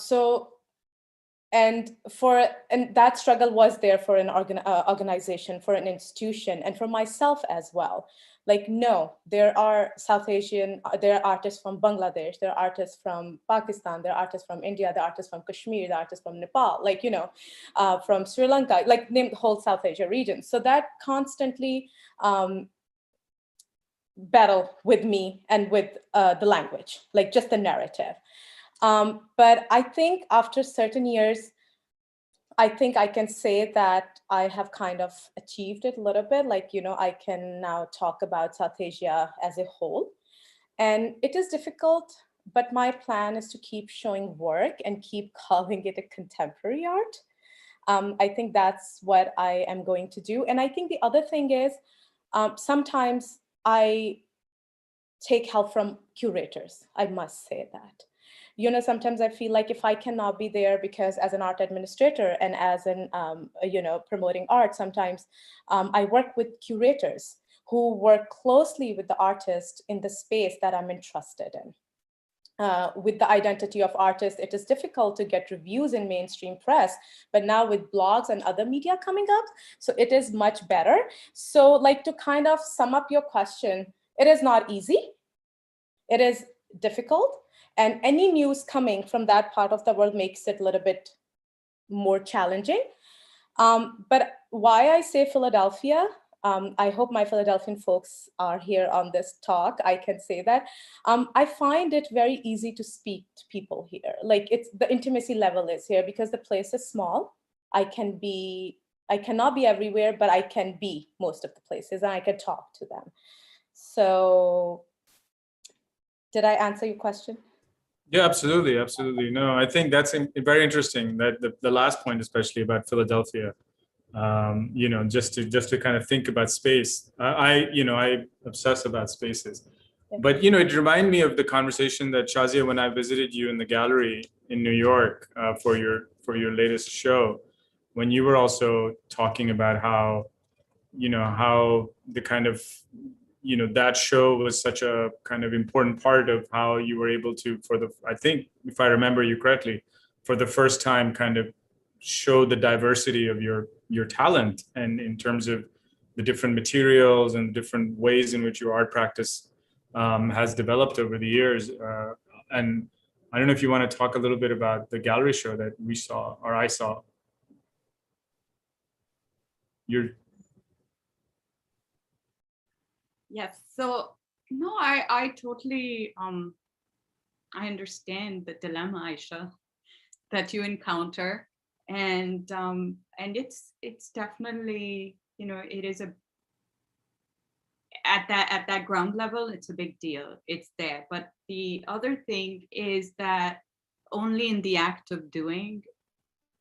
that struggle was there for an organization, for an institution, and for myself as well. Like, no, there are South Asian, there are artists from Bangladesh, there are artists from Pakistan, there are artists from India, there are artists from Kashmir, there are artists from Nepal, like, from Sri Lanka, like, name the whole South Asia region. So that constantly battle with me and with the language, like just the narrative. But I think after certain years, I think I can say that I have kind of achieved it a little bit. Like, I can now talk about South Asia as a whole. And it is difficult, but my plan is to keep showing work and keep calling it a contemporary art. I think that's what I am going to do. And I think the other thing is, sometimes I take help from curators. I must say that. Sometimes I feel like if I cannot be there, because as an art administrator and as an, promoting art, sometimes I work with curators who work closely with the artist in the space that I'm interested in. With the identity of artists, it is difficult to get reviews in mainstream press, but now with blogs and other media coming up, so it is much better. So, like, to kind of sum up your question, it is not easy. It is difficult. And any news coming from that part of the world makes it a little bit more challenging. But why I say Philadelphia, I hope my Philadelphian folks are here on this talk. I can say that. I find it very easy to speak to people here. Like, the intimacy level is here because the place is small. I cannot be everywhere, but I can be most of the places and I can talk to them. So did I answer your question? Yeah, absolutely. Absolutely. No, I think that's very interesting, that the last point, especially about Philadelphia, just to kind of think about space. I obsess about spaces, but, it reminded me of the conversation that Shazia, when I visited you in the gallery in New York for your latest show, when you were also talking about how the kind of, that show was such a kind of important part of how you were able to, I think, if I remember you correctly, for the first time kind of show the diversity of your talent, and in terms of the different materials and different ways in which your art practice has developed over the years. And I don't know if you want to talk a little bit about the gallery show that we saw, or I saw. Yes. So no, I totally I understand the dilemma, Aisha, that you encounter, and it's definitely, it is at that ground level, it's a big deal. It's there. But the other thing is that only in the act of doing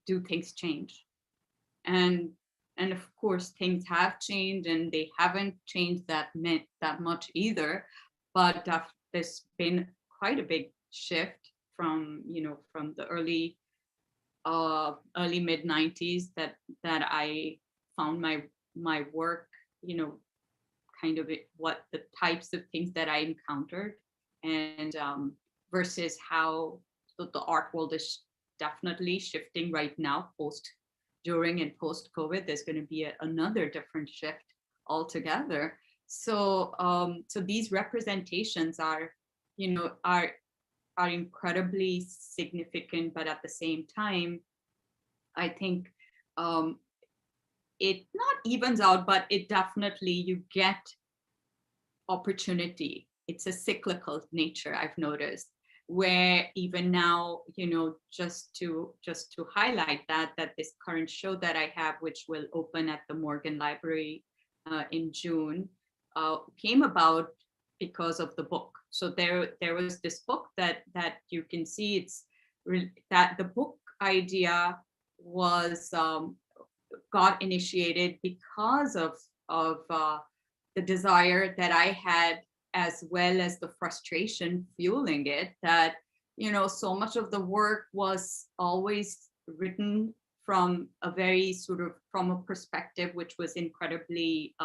do things change. And of course, things have changed, and they haven't changed that much either. But there's been quite a big shift from, from the early mid 90s that I found my work, kind of what the types of things that I encountered, and versus how the art world is definitely shifting right now, during and post COVID. There's going to be another different shift altogether. So so these representations are incredibly significant, but at the same time, I think it not evens out, but it definitely, you get opportunity. It's a cyclical nature, I've noticed, where even now, just to highlight that this current show that I have, which will open at the Morgan Library in June, came about because of the book. So there was this book that you can see. That the book idea was got initiated because of the desire that I had, as well as the frustration fueling it, that so much of the work was always written from a very from a perspective which was incredibly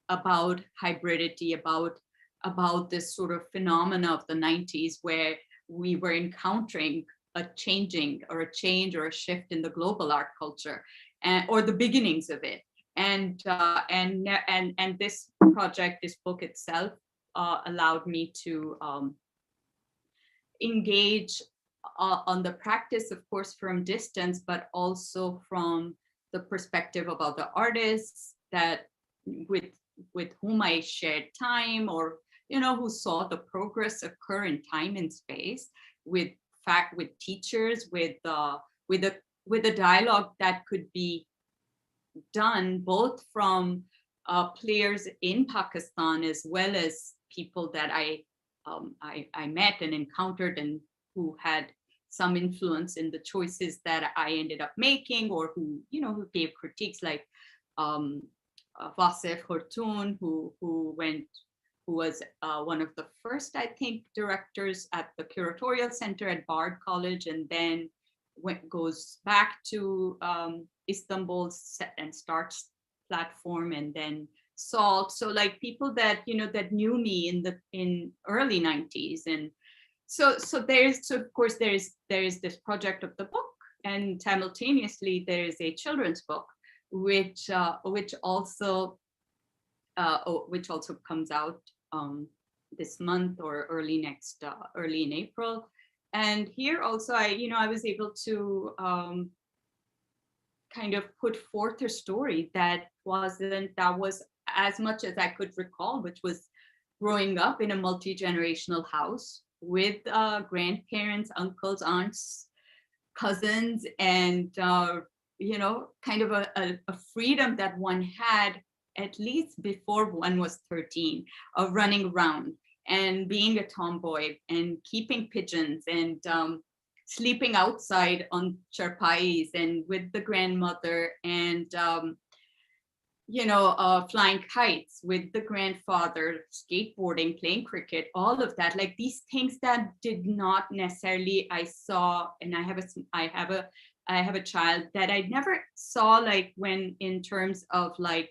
about hybridity, about this sort of phenomena of the 90s, where we were encountering a change or a shift in the global art culture, or the beginnings of it. And this project, this book itself, allowed me to engage on the practice, of course, from distance, but also from the perspective of other artists that with whom I shared time, or who saw the progress occur in time and space, with teachers, with a dialogue that could be done both from players in Pakistan, as well as people that I met and encountered, and who had some influence in the choices that I ended up making, or who gave critiques, like Wasef Hortoon, who was one of the first, I think, directors at the curatorial center at Bard College, and then goes back to Istanbul and starts Platform, and then Salt. So like people that that knew me in early 90s. And so of course there is this project of the book, and simultaneously there is a children's book which also comes out this month, or early in April. And here also I was able to kind of put forth a story that was as much as I could recall, which was growing up in a multi-generational house with grandparents, uncles, aunts, cousins, and kind of a freedom that one had at least before one was 13, of running around and being a tomboy and keeping pigeons, and sleeping outside on charpais and with the grandmother, and flying kites with the grandfather, skateboarding, playing cricket, all of that. Like these things that did not necessarily I saw, and I have a child that I never saw, like when in terms of like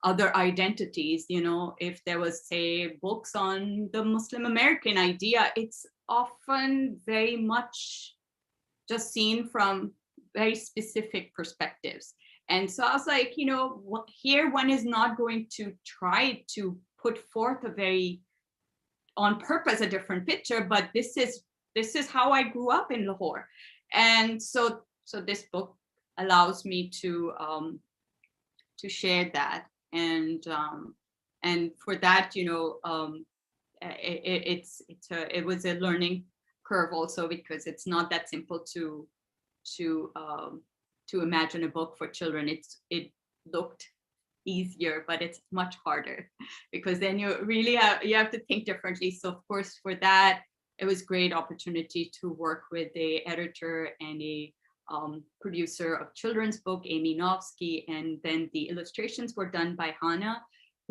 other identities, if there was, say, books on the Muslim American idea, it's often very much just seen from very specific perspectives. And so I was like, here one is not going to try to put forth a very on purpose a different picture, but this is how I grew up in Lahore. And so this book allows me to share that. And for that, it was a learning curve also, because it's not that simple to imagine a book for children. It looked easier, but it's much harder, because then you really have to think differently. So of course, for that, it was great opportunity to work with the editor and a producer of children's book, Amy Novsky, and then the illustrations were done by Hannah,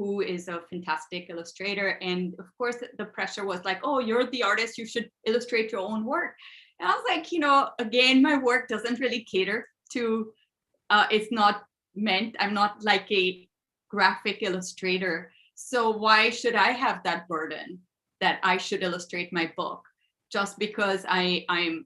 who is a fantastic illustrator. And of course, the pressure was like, oh, you're the artist, you should illustrate your own work. And I was like, again, my work doesn't really cater to, it's not meant, I'm not like a graphic illustrator. So why should I have that burden that I should illustrate my book? Just because I am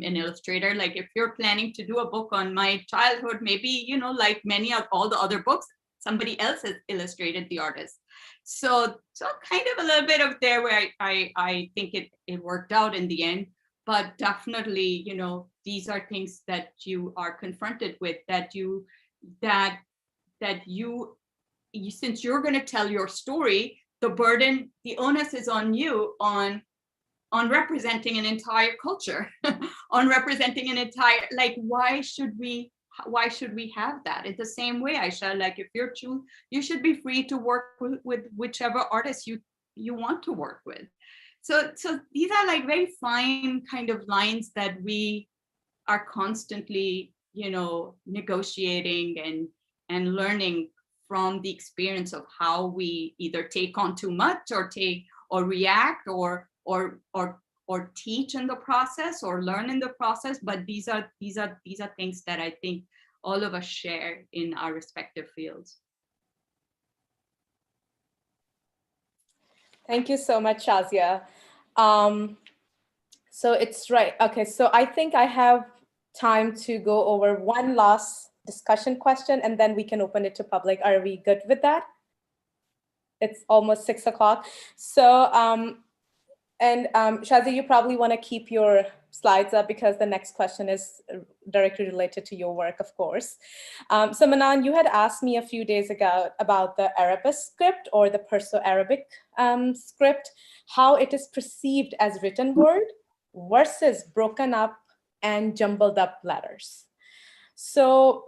an illustrator. Like if you're planning to do a book on my childhood, maybe, like many of all the other books, somebody else has illustrated the artist. So kind of a little bit of there where I think it worked out in the end. But definitely, these are things that you are confronted with, that you since you're going to tell your story, the burden, the onus is on you on representing an entire culture, on representing an entire, like, why should we have that? It's the same way, Aisha, like if you're true, you should be free to work with whichever artist you want to work with. So these are like very fine kind of lines that we are constantly, negotiating and learning from the experience of how we either take on too much or react or teach in the process or learn in the process. But these are things that I think all of us share in our respective fields. Thank you so much, Shazia. So it's right. Okay, so I think I have time to go over one last discussion question, and then we can open it to public. Are we good with that? It's almost 6 o'clock. So, Shazia, you probably want to keep your slides up because the next question is directly related to your work, of course. So Manan, you had asked me a few days ago about the Arabic script or the Perso-Arabic script, how it is perceived as written word versus broken up and jumbled up letters. So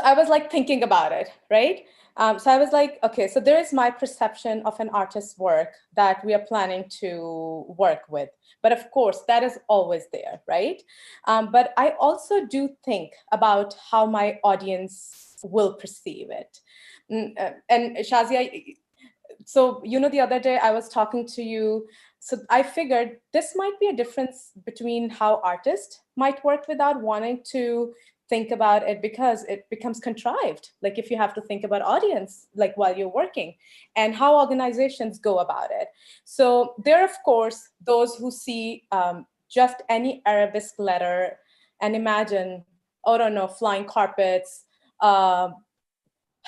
I was like thinking about it, right? So I was like, okay, so there is my perception of an artist's work that we are planning to work with. But of course, that is always there, right? But I also do think about how my audience will perceive it. And Shazia, so, the other day I was talking to you, so I figured this might be a difference between how artists might work without wanting to think about it because it becomes contrived. Like if you have to think about audience, like while you're working, and how organizations go about it. So there are, of course, those who see just any Arabic letter and imagine, I don't know, flying carpets,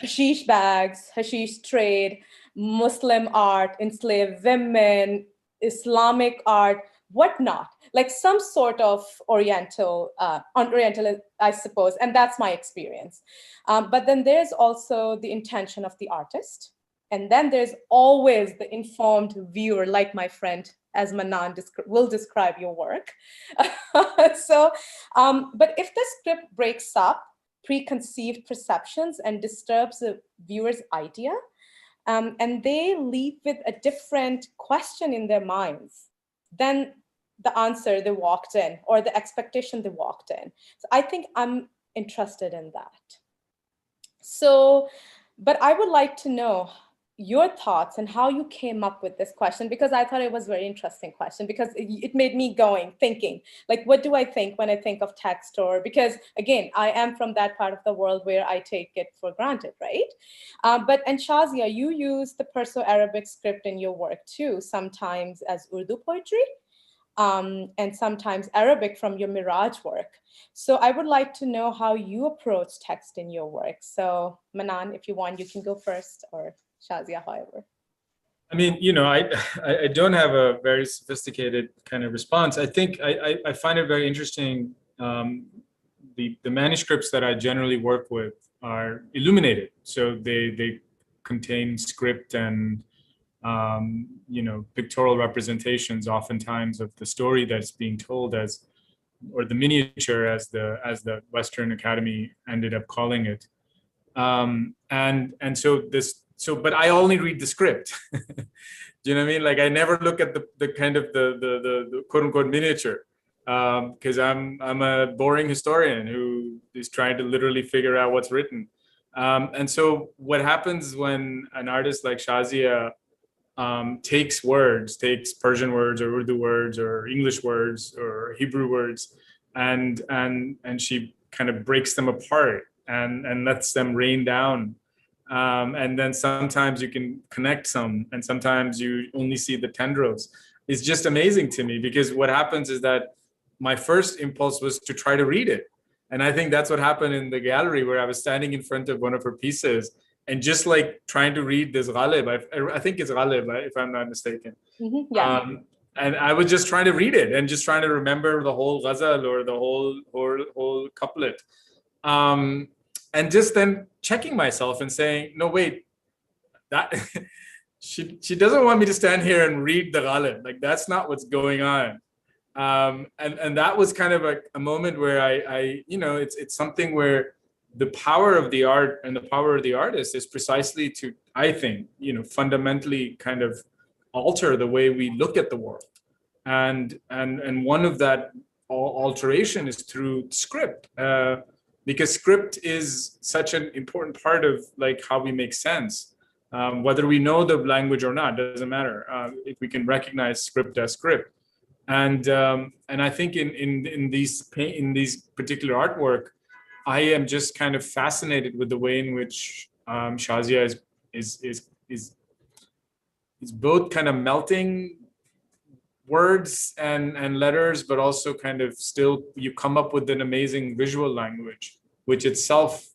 hashish bags, hashish trade, Muslim art, enslaved women, Islamic art, whatnot, like some sort of Oriental, I suppose, and that's my experience. But then there's also the intention of the artist. And then there's always the informed viewer, like my friend, as Manan will describe your work. So, but if the script breaks up preconceived perceptions and disturbs the viewer's idea, and they leave with a different question in their minds than the answer they walked in or the expectation they walked in. So I think I'm interested in that. So, but I would like to know your thoughts and how you came up with this question, because I thought it was a very interesting question, because it made me thinking, like, what do I think when I think of text? Or because, again, I am from that part of the world where I take it for granted, right? And Shazia, you use the Perso-Arabic script in your work too, sometimes as Urdu poetry, and sometimes Arabic from your Miraj work. So I would like to know how you approach text in your work. So Manan, if you want, you can go first, or Shazia, however. I mean, I don't have a very sophisticated kind of response. I think I find it very interesting. The manuscripts that I generally work with are illuminated, so they contain script and pictorial representations, oftentimes, of the story that's being told, or the miniature, as the Western Academy ended up calling it. But I only read the script. Do you know what I mean? Like I never look at the kind of the quote unquote miniature, because I'm a boring historian who is trying to literally figure out what's written. And so what happens when an artist like Shazia takes Persian words or Urdu words or English words or Hebrew words, and she kind of breaks them apart and lets them rain down. And then sometimes you can connect some, and sometimes you only see the tendrils. It's just amazing to me, because what happens is that my first impulse was to try to read it. And I think that's what happened in the gallery, where I was standing in front of one of her pieces and just like trying to read this Ghalib. I think it's Ghalib, if I'm not mistaken. Yeah. And I was just trying to read it and just trying to remember the whole ghazal or the whole couplet. And just then checking myself and saying, no, wait, that she doesn't want me to stand here and read the Ghalib. Like, that's not what's going on. And that was kind of a moment where I it's something where the power of the art and the power of the artist is precisely to, I think, fundamentally kind of alter the way we look at the world. And one of that alteration is through script, because script is such an important part of like how we make sense. Whether we know the language or not, doesn't matter. If we can recognize script as script. And I think in these particular artwork, I am just kind of fascinated with the way in which Shazia is both kind of melting words and letters, but also kind of still you come up with an amazing visual language, which itself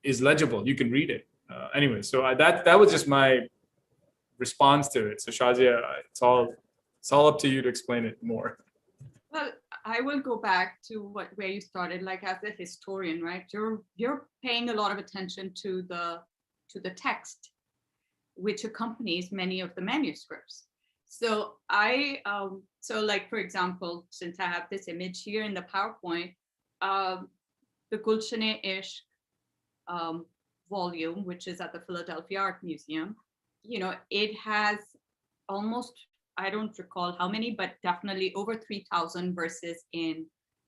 is legible. You can read it. Anyway, so that was just my response to it. So Shazia, it's all up to you to explain it more. Well, I will go back to where you started, like as a historian, right? You're paying a lot of attention to the text, which accompanies many of the manuscripts. So like, for example, since I have this image here in the PowerPoint, the Gulshan-e-Ishq volume, which is at the Philadelphia Art Museum, it has almost, I don't recall how many, but definitely over 3,000 verses in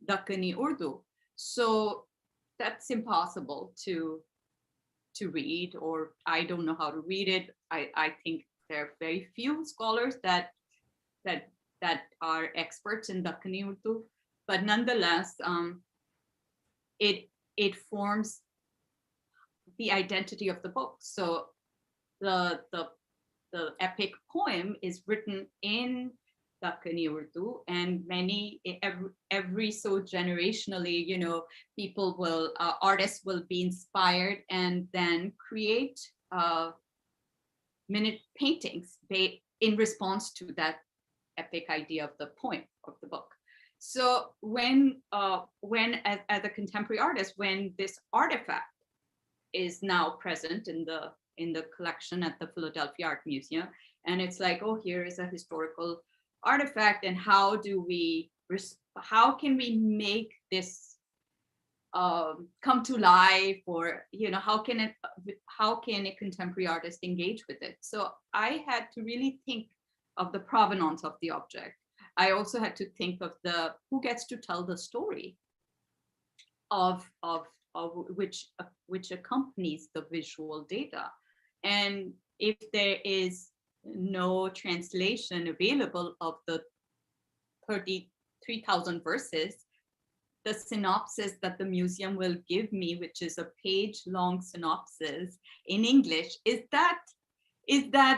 Dakkani Urdu. So that's impossible to read, or I don't know how to read it. I think there are very few scholars that are experts in Dakkani Urdu, but nonetheless, it forms the identity of the book. So the epic poem is written in Dakkani Urdu, and every so generationally, people will, artists will be inspired and then create minute paintings in response to that epic idea of the poem of the book. So when as a contemporary artist, when this artifact is now present in the collection at the Philadelphia Art Museum, and it's like, oh, here is a historical artifact, and how can we make this come to life, or how can a contemporary artist engage with it? So I had to really think of the provenance of the object. I also had to think of who gets to tell the story of which accompanies the visual data. And if there is no translation available of the 33,000 verses, the synopsis that the museum will give me, which is a page-long synopsis in English, is that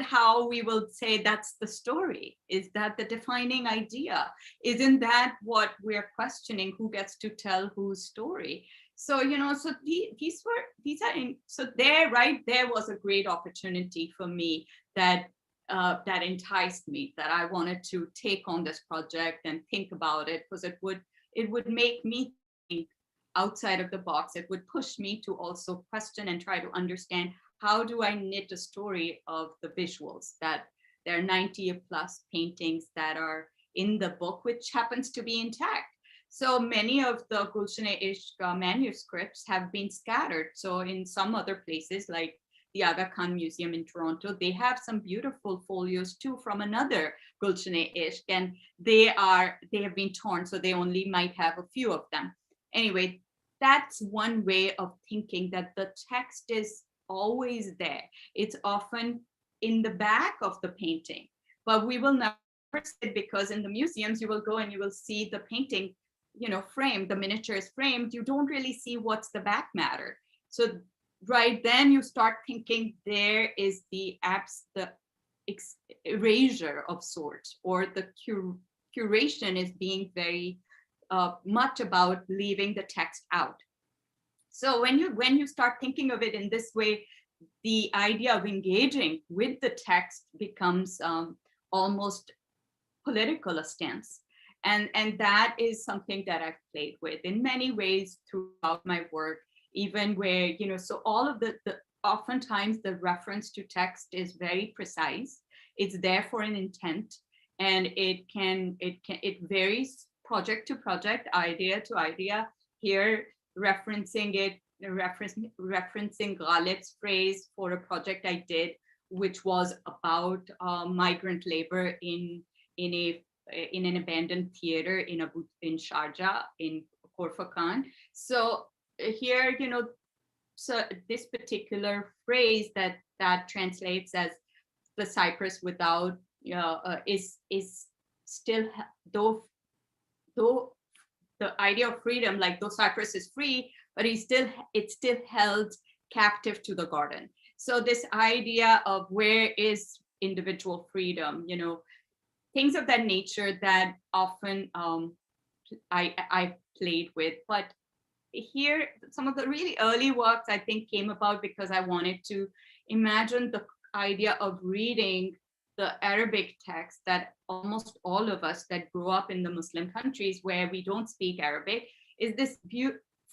how we will say that's the story? Is that the defining idea? Isn't that what we're questioning? Who gets to tell whose story? So, so there was a great opportunity for me that enticed me, that I wanted to take on this project and think about it, because it would make me think outside of the box. It would push me to also question and try to understand, how do I knit a story of the visuals? That there are 90 plus paintings that are in the book, which happens to be intact. So many of the Gulshan-e-Ishq manuscripts have been scattered. So in some other places, like the Aga Khan Museum in Toronto, they have some beautiful folios too from another Gulshan-e-Ishq, and they have been torn, so they only might have a few of them. Anyway, that's one way of thinking, that the text is always there. It's often in the back of the painting, but we will never see it, because in the museums you will go and you will see the painting, framed, the miniature is framed. You don't really see what's the back matter. So right then you start thinking there is the erasure of sorts, or the curation is being very much about leaving the text out. So when you start thinking of it in this way, the idea of engaging with the text becomes almost political a stance. And that is something that I've played with in many ways throughout my work, even where, so all of the oftentimes the reference to text is very precise. It's there for an intent, and it varies project to project, idea to idea. Here, referencing Ghalib's phrase for a project I did, which was about migrant labor in an abandoned theater in Sharjah, in Khorfakan. So here, so this particular phrase that translates as the cypress without is still, though the idea of freedom, like though cypress is free, but it's still held captive to the garden. So this idea of where is individual freedom, things of that nature that often I played with. But here, some of the really early works I think came about because I wanted to imagine the idea of reading the Arabic text that almost all of us that grew up in the Muslim countries where we don't speak Arabic, is this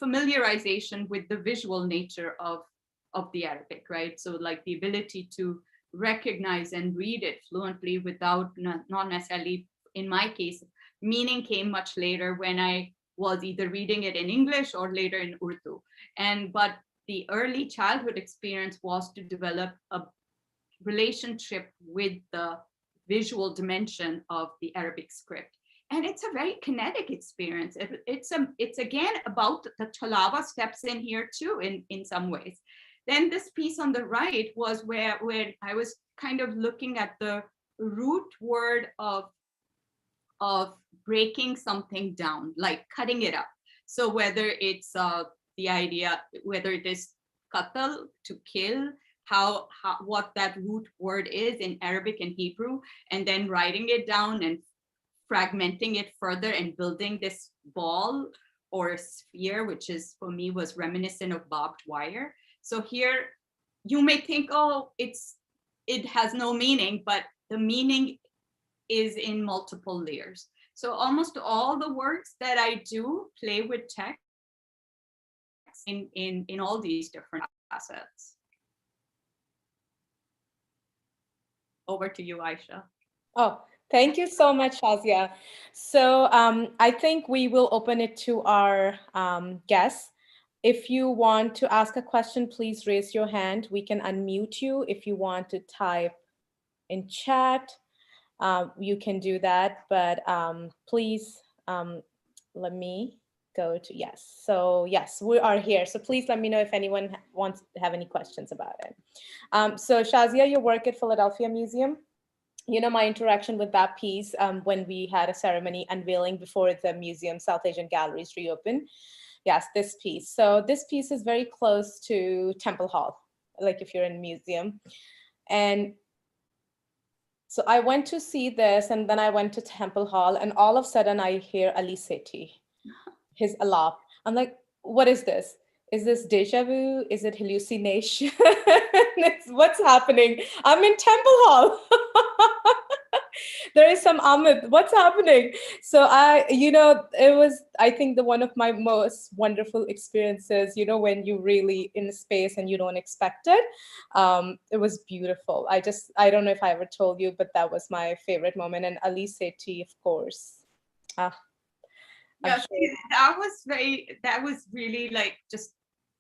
familiarization with the visual nature of the Arabic, right? So like the ability to recognize and read it fluently without, not necessarily, in my case, meaning came much later when I was either reading it in English or later in Urdu. But the early childhood experience was to develop a relationship with the visual dimension of the Arabic script. And it's a very kinetic experience. It's again about the Chalawa steps in here too, in some ways. Then this piece on the right was where I was kind of looking at the root word of breaking something down, like cutting it up. So whether it's the idea, whether it is qatl, to kill, what that root word is in Arabic and Hebrew, and then writing it down and fragmenting it further and building this ball or sphere, which is, for me, was reminiscent of barbed wire. So here you may think, oh, it has no meaning, but the meaning is in multiple layers. So almost all the works that I do play with text in all these different facets. Over to you, Aisha. Oh, thank you so much, Shazia. So I think we will open it to our guests. If you want to ask a question, please raise your hand. We can unmute you. If you want to type in chat, you can do that. But please let me go to yes. So yes, we are here. So please let me know if anyone wants to have any questions about it. So Shazia, your work at Philadelphia Museum, my interaction with that piece when we had a ceremony unveiling before the museum South Asian galleries reopened. Yes, this piece. So this piece is very close to Temple Hall, like if you're in a museum. And so I went to see this, and then I went to Temple Hall, and all of a sudden I hear Ali Sethi, his alap. I'm like, what is this? Is this deja vu? Is it hallucination? What's happening? I'm in Temple Hall. There is some Ahmed. What's happening? So it was, I think, one of my most wonderful experiences, when you really in a space and you don't expect it. It was beautiful. I don't know if I ever told you, but that was my favorite moment. And Ali Sethi, of course. Yeah, sure. that was really like, just,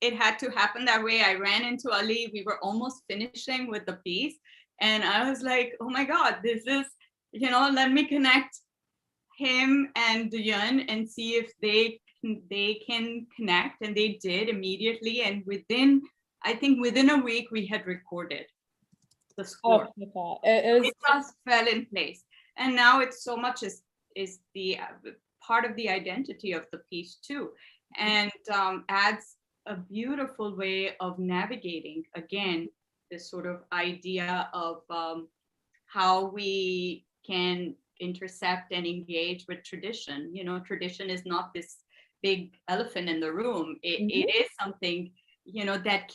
it had to happen that way. I ran into Ali. We were almost finishing with the piece. And I was like, oh my God, this is, let me connect him and Duyan and see if they they can connect, and they did immediately. And I think within a week, we had recorded the score. Oh my God. It just fell in place. And now it's so much is the part of the identity of the piece too, and adds a beautiful way of navigating, again, this sort of idea of how we can intercept and engage with tradition. You know, tradition is not this big elephant in the room. It is something, you know, that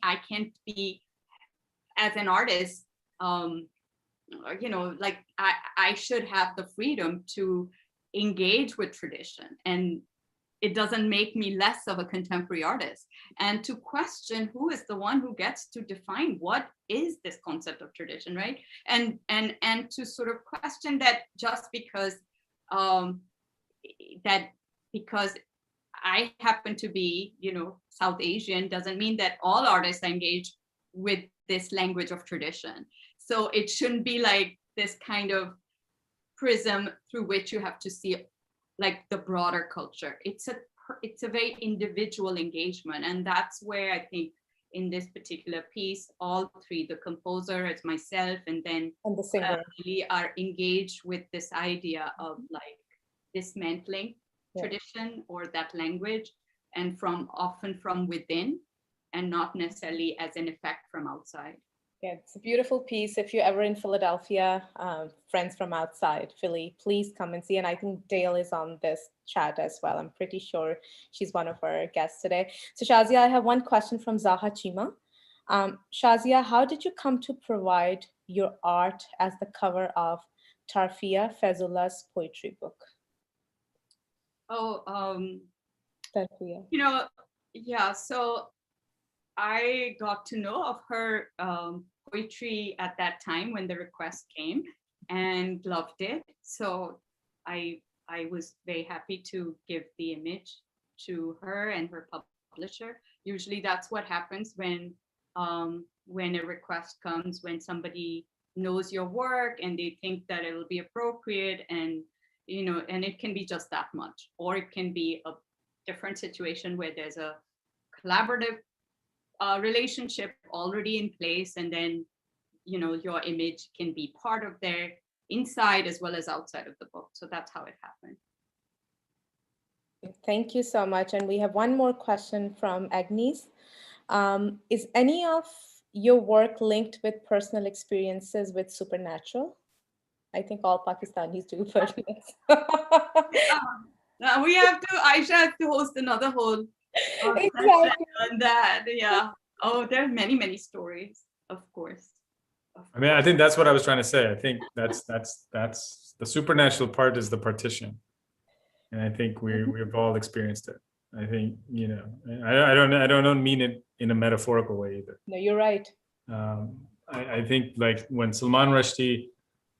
I can't be, as an artist, you know, like I should have the freedom to engage with tradition, and it doesn't make me less of a contemporary artist. And to question who is the one who gets to define what is this concept of tradition, right? And to sort of question that just because because I happen to be, you know, South Asian, doesn't mean that all artists engage with this language of tradition. So it shouldn't be like this kind of prism through which you have to see like the broader culture. It's a very individual engagement. And that's where I think in this particular piece, all three, the composer, it's myself, and then the singer, really are engaged with this idea of like dismantling tradition or that language, and often from within, and not necessarily as an effect from outside. Yeah, it's a beautiful piece. If you're ever in Philadelphia, friends from outside Philly, please come and see. And I think Dale is on this chat as well. I'm pretty sure she's one of our guests today. So Shazia, I have one question from Zaha Chima. Shazia, how did you come to provide your art as the cover of Tafiya, Faizula's poetry book? Tafiya. You know, yeah, so I got to know of her poetry at that time when the request came, and loved it. So I was very happy to give the image to her and her publisher. Usually that's what happens when a request comes, when somebody knows your work and they think that it'll be appropriate, and you know, and it can be just that much, or it can be a different situation where there's a collaborative relationship already in place, and then you know your image can be part of their inside as well as outside of the book. So that's how it happened. Thank you so much. And we have one more question from Agnes. Is any of your work linked with personal experiences with supernatural? I think all Pakistanis do, but now we have to, Aisha has to host another whole exactly on that. Yeah. Oh, there are many, many stories, of course. I mean, I think that's what I was trying to say. I think that's the supernatural part is the partition, and I think we've all experienced it. I think, you know, I don't mean it in a metaphorical way either. No, you're right. I think like when Salman Rushdie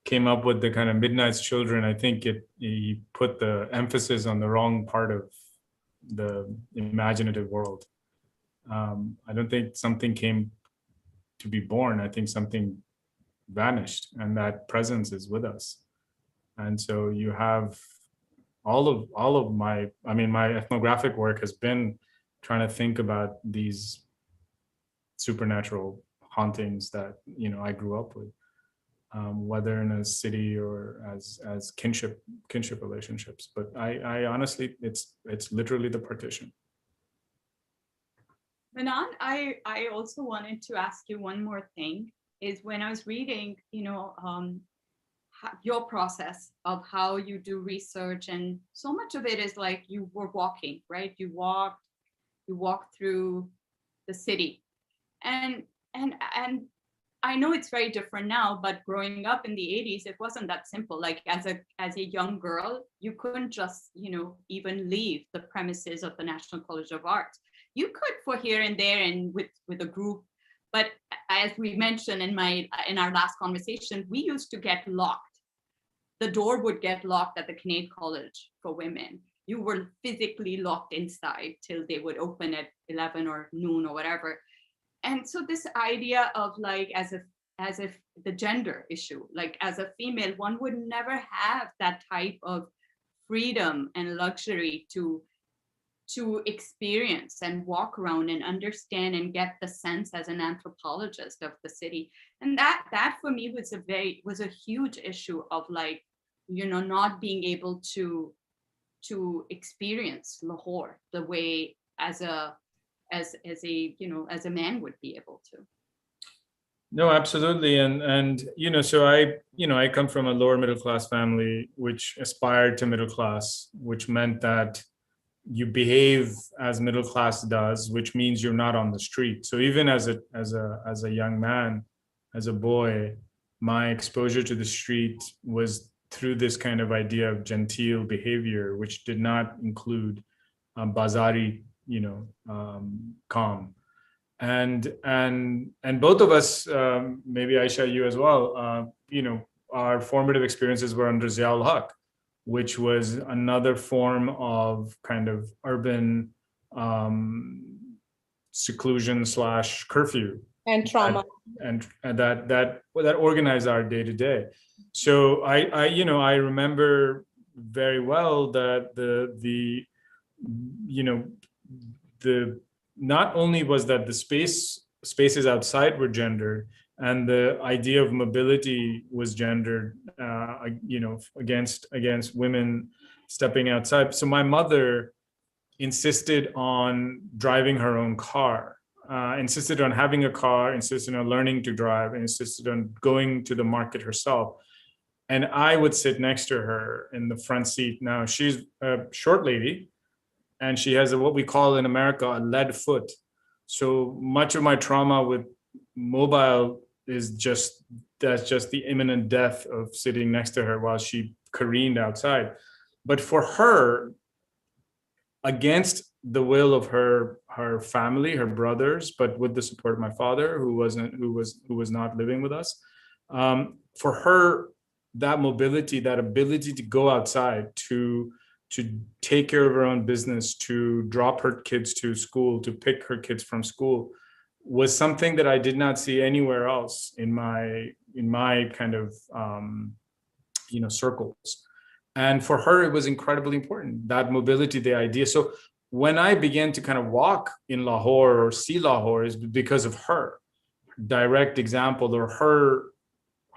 came up with the kind of Midnight's Children, I think he put the emphasis on the wrong part of the imaginative world. I don't think something came to be born. I think something vanished, and that presence is with us. And so you have all of my, I mean, my ethnographic work has been trying to think about these supernatural hauntings that, you know, I grew up with, whether in a city or as kinship relationships. But I honestly, it's literally the partition. Manan, I also wanted to ask you one more thing. Is when I was reading, you know, your process of how you do research, and so much of it is like you were walking, right? You walked through the city, and I know it's very different now, but growing up in the 80s, it wasn't that simple. Like as a young girl, you couldn't just, you know, even leave the premises of the National College of Arts. You could for here and there and with a group, but as we mentioned in our last conversation, we used to get locked. The door would get locked at the Kinnaird College for women. You were physically locked inside till they would open at 11 or noon or whatever. And so this idea of like as if the gender issue, like as a female, one would never have that type of freedom and luxury to to experience and walk around and understand and get the sense as an anthropologist of the city. And that for me was a huge issue of like, not being able to experience Lahore the way as a man would be able to. No, absolutely. And so I come from a lower middle class family, which aspired to middle class, which meant that you behave as middle class does, which means you're not on the street. So even as a young man, as a boy, my exposure to the street was through this kind of idea of genteel behavior, which did not include bazari, calm. And both of us, maybe Aisha, you as well, our formative experiences were under Ziaul Haq, which was another form of kind of urban seclusion / curfew And trauma. and that organized our day to day. So I remember very well that the not only was that the spaces outside were gendered, and the idea of mobility was gendered, against women stepping outside. So my mother insisted on driving her own car, insisted on having a car, insisted on learning to drive, and insisted on going to the market herself. And I would sit next to her in the front seat. Now she's a short lady, and she has what we call in America a lead foot. So much of my trauma with mobile is just the imminent death of sitting next to her while she careened outside. But for her, against the will of her family, her brothers, but with the support of my father, who was not living with us, for her, that mobility, that ability to go outside, to take care of her own business, to drop her kids to school, to pick her kids from school, was something that I did not see anywhere else in my kind of circles. And for her, it was incredibly important, that mobility, the idea. So when I began to kind of walk in Lahore or see Lahore, is because of her direct example, or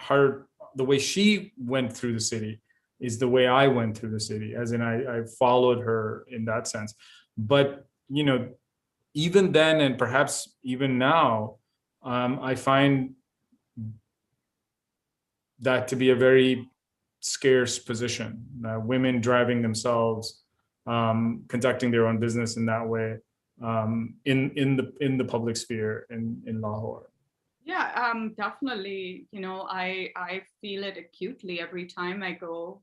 her the way she went through the city is the way I went through the city, as in I followed her in that sense. But even then, and perhaps even now, I find that to be a very scarce position. Women driving themselves, conducting their own business in that way, in the public sphere in Lahore. Yeah, definitely. I feel it acutely every time I go,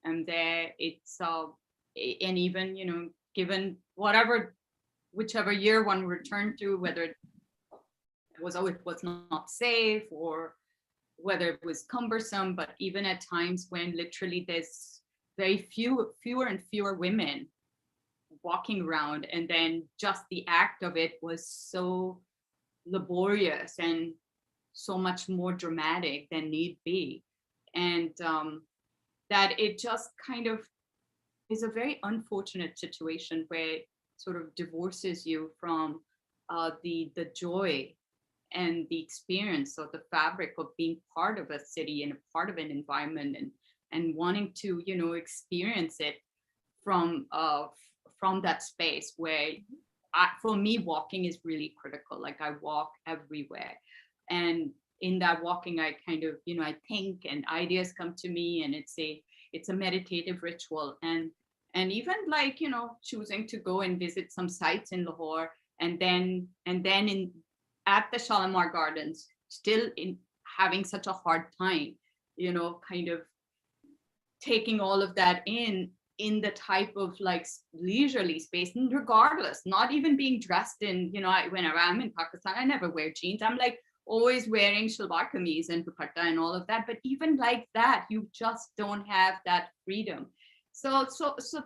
and there it's and even given whichever year one returned to, whether it was not safe or whether it was cumbersome, but even at times when literally there's fewer and fewer women walking around, and then just the act of it was so laborious and so much more dramatic than need be, and that it just kind of is a very unfortunate situation where it sort of divorces you from the joy and the experience of the fabric of being part of a city and a part of an environment, and wanting to experience it from that space where for me walking is really critical. Like I walk everywhere, and in that walking I kind of I think and ideas come to me, and it's a meditative ritual, and even like choosing to go and visit some sites in Lahore, and then at the Shalimar Gardens, still in having such a hard time, kind of taking all of that in the type of like leisurely space, and regardless, not even being dressed in, when I'm in Pakistan, I never wear jeans. I'm like always wearing shalwar kameez and dupatta and all of that. But even like that, you just don't have that freedom. So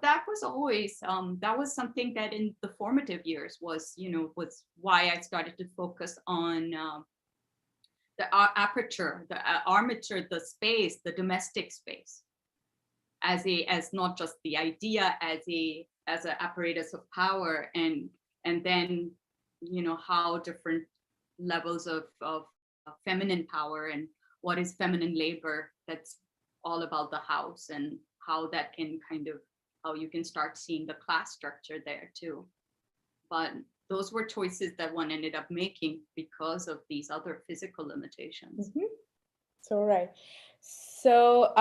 that was always that was something that in the formative years was why I started to focus on the aperture, the armature, the space, the domestic space, as not just the idea, as a as an apparatus of power, and then, you know, how different levels of feminine power and what is feminine labor, that's all about the house, and how that can kind of, how you can start seeing the class structure there too. But those were choices that one ended up making because of these other physical limitations. Mm-hmm. So, right. So,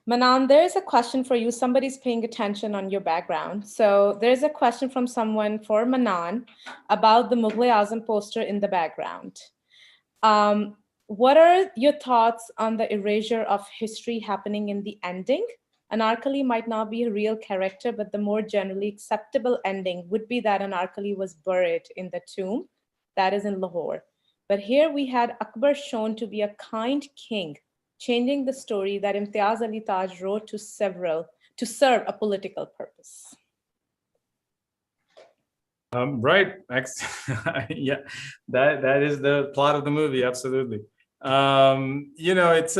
Manan, there's a question for you. Somebody's paying attention on your background. So there's a question from someone for Manan about the Mughal-e-Azam poster in the background. What are your thoughts on the erasure of history happening in the ending? Anarkali might not be a real character, but the more generally acceptable ending would be that Anarkali was buried in the tomb that is in Lahore. But here we had Akbar shown to be a kind king, changing the story that Imtiaz Ali Taj wrote to serve a political purpose. Right. Yeah, that is the plot of the movie. Absolutely. You know, it's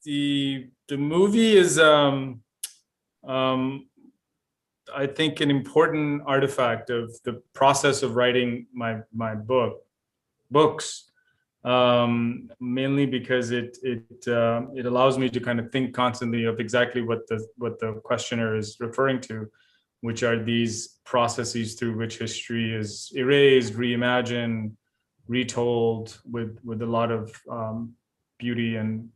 the movie is I think an important artifact of the process of writing my books, mainly because it allows me to kind of think constantly of exactly what the questioner is referring to, which are these processes through which history is erased, reimagined, retold with a lot of beauty and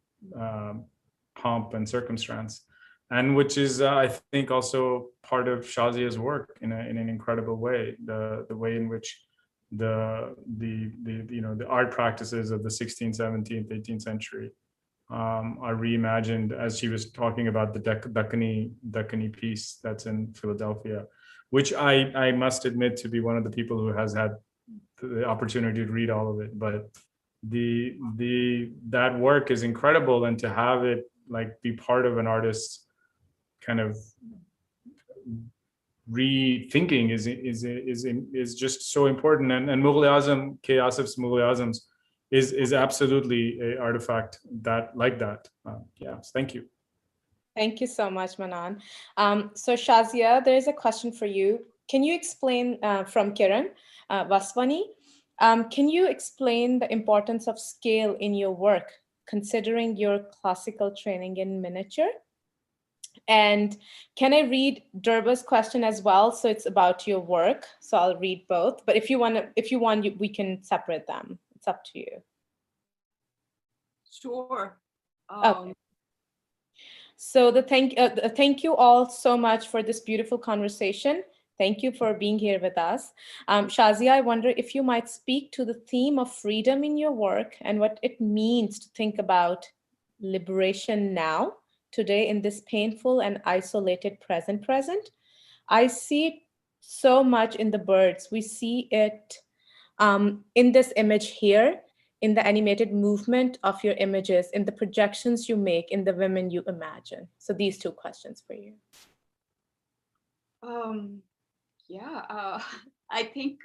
pomp and circumstance, and which is I think also part of Shazia's work in an incredible way. The way in which the you know, the art practices of the 16th, 17th, 18th century are reimagined, as she was talking about the Dakkani piece that's in Philadelphia, which I must admit to be one of the people who has had the opportunity to read all of it. But that work is incredible, and to have it like be part of an artist's kind of rethinking is just so important. And Mughal-e-Azam, K. Asif's Mughal-e-Azams is absolutely a artifact that like that. Yeah, thank you. Thank you so much, Manan. So Shazia, there is a question for you. Can you explain, from Kiran Vaswani, can you explain the importance of scale in your work, considering your classical training in miniature? And can I read Durba's question as well? So it's about your work. So I'll read both. But if you want, we can separate them. It's up to you. Sure. Okay. So thank you all so much for this beautiful conversation. Thank you for being here with us. Shazia, I wonder if you might speak to the theme of freedom in your work and what it means to think about liberation now, today, in this painful and isolated present. I see it so much in the birds. We see it in this image here, in the animated movement of your images, in the projections you make, in the women you imagine. So these two questions for you. Yeah, I think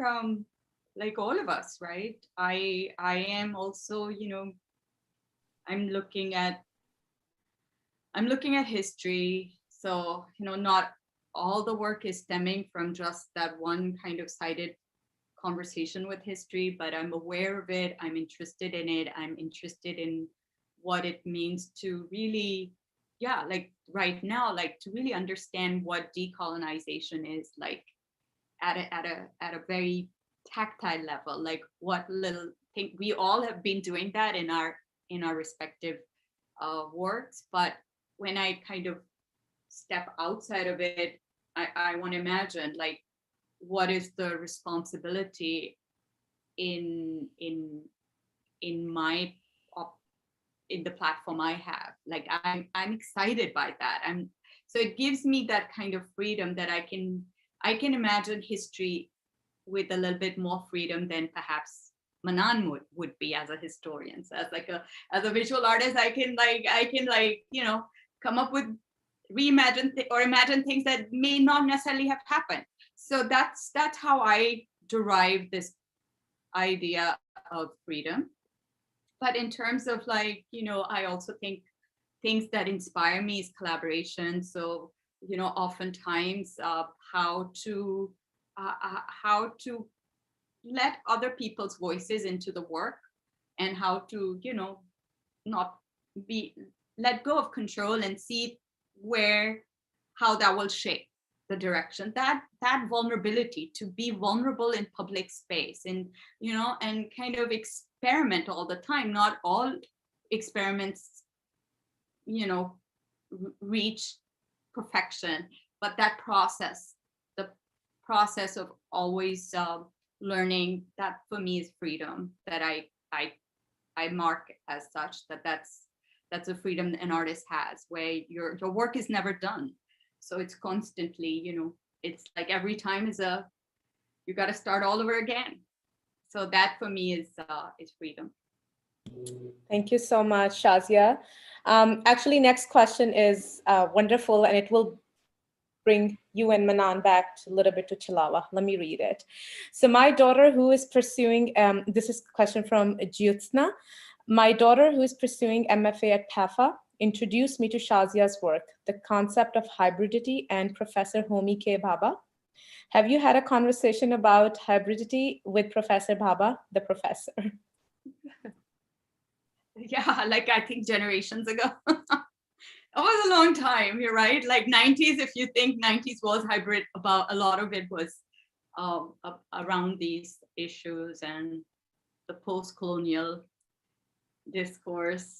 like all of us, right? I am also, you know, I'm looking at history. So, you know, not all the work is stemming from just that one kind of sided conversation with history, but I'm aware of it. I'm interested in it. I'm interested in what it means to really, yeah, like right now, like to really understand what decolonization is like at a very tactile level. Like what little thing, we all have been doing that in our respective works, but when I kind of step outside of it, I want to imagine like what is the responsibility in my in the platform I have. Like I'm excited by that. So it gives me that kind of freedom that I can imagine history with a little bit more freedom than perhaps Manan would be as a historian. So as a visual artist, I can you know, come up with reimagine or imagine things that may not necessarily have happened. So that's how I derive this idea of freedom. But in terms of like, you know, I also think things that inspire me is collaboration. So oftentimes how to let other people's voices into the work, and how to, not be let go of control and see how that will shape the direction. That vulnerability, to be vulnerable in public space, and and kind of experiment all the time. Not all experiments reach perfection, but that process, the process of always learning, that for me is freedom, that I mark as such, that's a freedom an artist has, where your work is never done. So it's constantly, it's like every time you got to start all over again. So that for me is freedom. Thank you so much, Shazia. Actually, next question is wonderful, and it will bring you and Manan back a little bit to Chilawa. Let me read it. So my daughter who is pursuing, this is a question from Jyotsna. My daughter who is pursuing MFA at PAFA introduced me to Shazia's work, The Concept of Hybridity, and Professor Homi K. Bhabha. Have you had a conversation about hybridity with Professor Bhabha, the professor? Yeah, like I think generations ago. It was a long time, you're right. Like 90s, if you think 90s was hybrid, about a lot of it was around these issues, and the post-colonial discourse,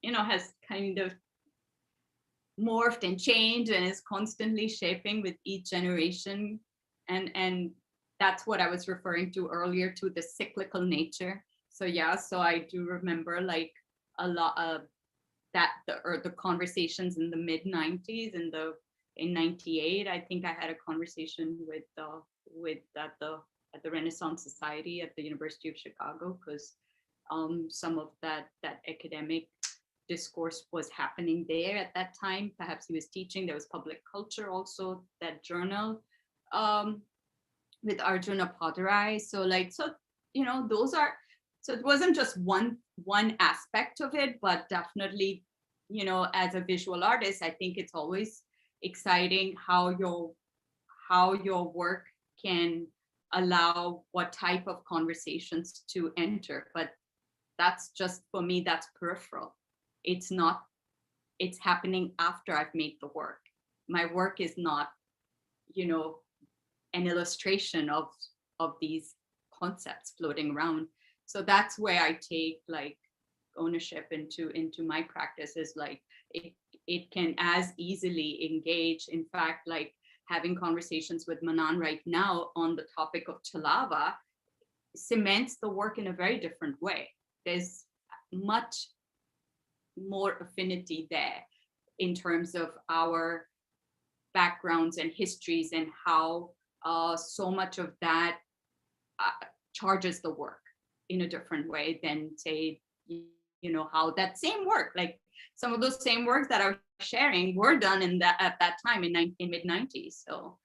has kind of morphed and changed and is constantly shaping with each generation. And that's what I was referring to earlier, to the cyclical nature. So yeah, so I do remember like a lot of the conversations in the mid 90s, in 98, I think I had a conversation with at the Renaissance Society at the University of Chicago, because some of that academic discourse was happening there at that time. Perhaps he was teaching. There was Public Culture also, that journal with Arjuna Padarai. So those are, so it wasn't just one aspect of it, but definitely, as a visual artist, I think it's always exciting how your work can allow what type of conversations to enter. But that's just, for me, that's peripheral. It's happening after I've made the work. My work is not, an illustration of these concepts floating around. So that's where I take like ownership into my practice, is like it can as easily engage. In fact, like having conversations with Manan right now on the topic of Chilawa cements the work in a very different way. There's much more affinity there in terms of our backgrounds and histories, and how so much of that charges the work in a different way than, say, how that same work, like some of those same works that I was sharing were done at that time in mid 90s. So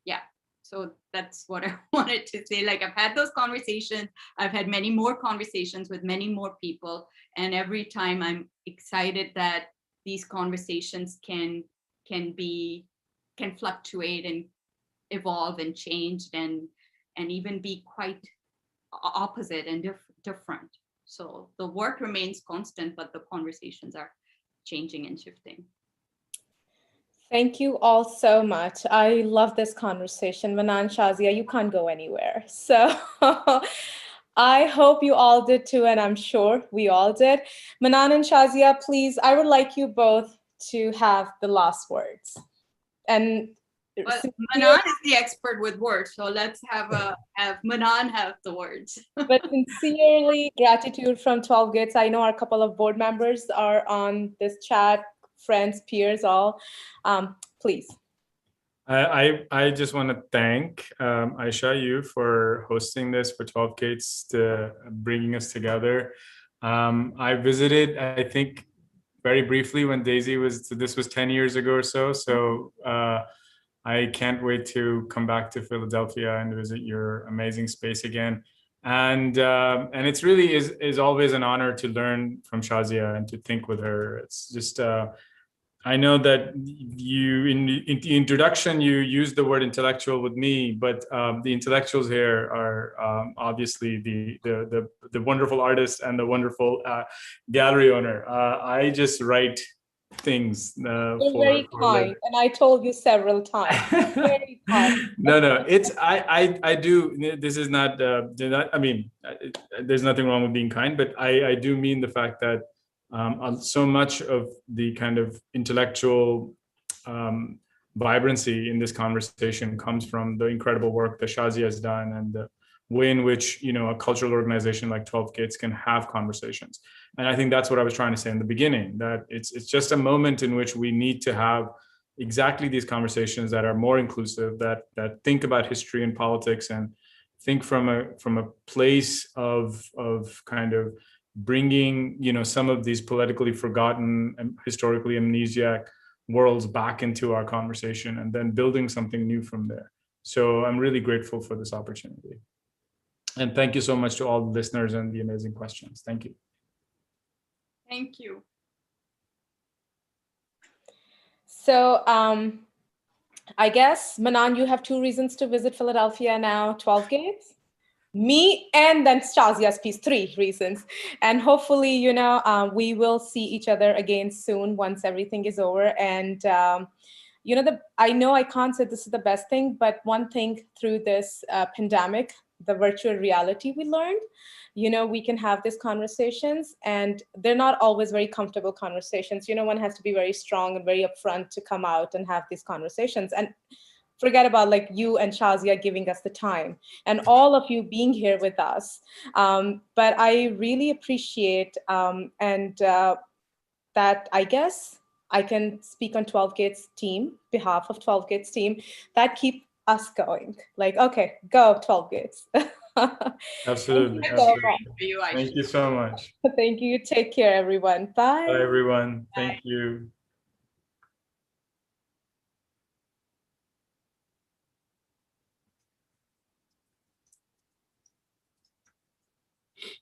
yeah, so that's what I wanted to say. Like, I've had those conversations. I've had many more conversations with many more people, and every time I'm excited that these conversations can fluctuate and evolve and change, and even be quite opposite and different. So the work remains constant, but the conversations are changing and shifting. Thank you all so much. I love this conversation. Manan, Shazia, you can't go anywhere. So I hope you all did too, and I'm sure we all did. Manan and Shazia, please, I would like you both to have the last words. And well, Manan is the expert with words, so let's have Manan have the words. But sincerely, gratitude from 12 Gates. I know our couple of board members are on this chat, friends, peers, all. Please. I just want to thank Aisha, you for hosting this, for 12 Gates, to bringing us together. I visited, I think, very briefly when Daisy this was 10 years ago or so. So I can't wait to come back to Philadelphia and visit your amazing space again. And it's really is always an honor to learn from Shazia and to think with her. It's just I know that you, in the introduction, you used the word intellectual with me, but the intellectuals here are obviously the wonderful artist and the wonderful gallery owner. I just write things You're for very a living. kind, and I told you several times. Very kind. No, it's I do. This is not. I mean, there's nothing wrong with being kind, but I do mean the fact that so much of the kind of intellectual vibrancy in this conversation comes from the incredible work that Shazia has done and the way in which a cultural organization like 12 Gates can have conversations. And I think that's what I was trying to say in the beginning, that it's just a moment in which we need to have exactly these conversations that are more inclusive, that think about history and politics and think from a place of kind of bringing some of these politically forgotten and historically amnesiac worlds back into our conversation and then building something new from there. So I'm really grateful for this opportunity. And thank you so much to all the listeners and the amazing questions. Thank you. Thank you. So I guess, Manan, you have 2 reasons to visit Philadelphia now, 12 Gates. Me and then Shazia's piece, 3 reasons. And hopefully, we will see each other again soon once everything is over. And, I know I can't say this is the best thing, but one thing through this pandemic, the virtual reality we learned, we can have these conversations and they're not always very comfortable conversations. One has to be very strong and very upfront to come out and have these conversations. And forget about like you and Shazia giving us the time and all of you being here with us. But I really appreciate that I guess I can speak on 12 Gates team, behalf of 12 Gates team, that keep us going. Like, okay, go 12 Gates. Absolutely. Thank you so much. For you, Aisha. Thank you so much. Thank you. Take care, everyone. Bye. Bye, everyone. Bye. Thank you.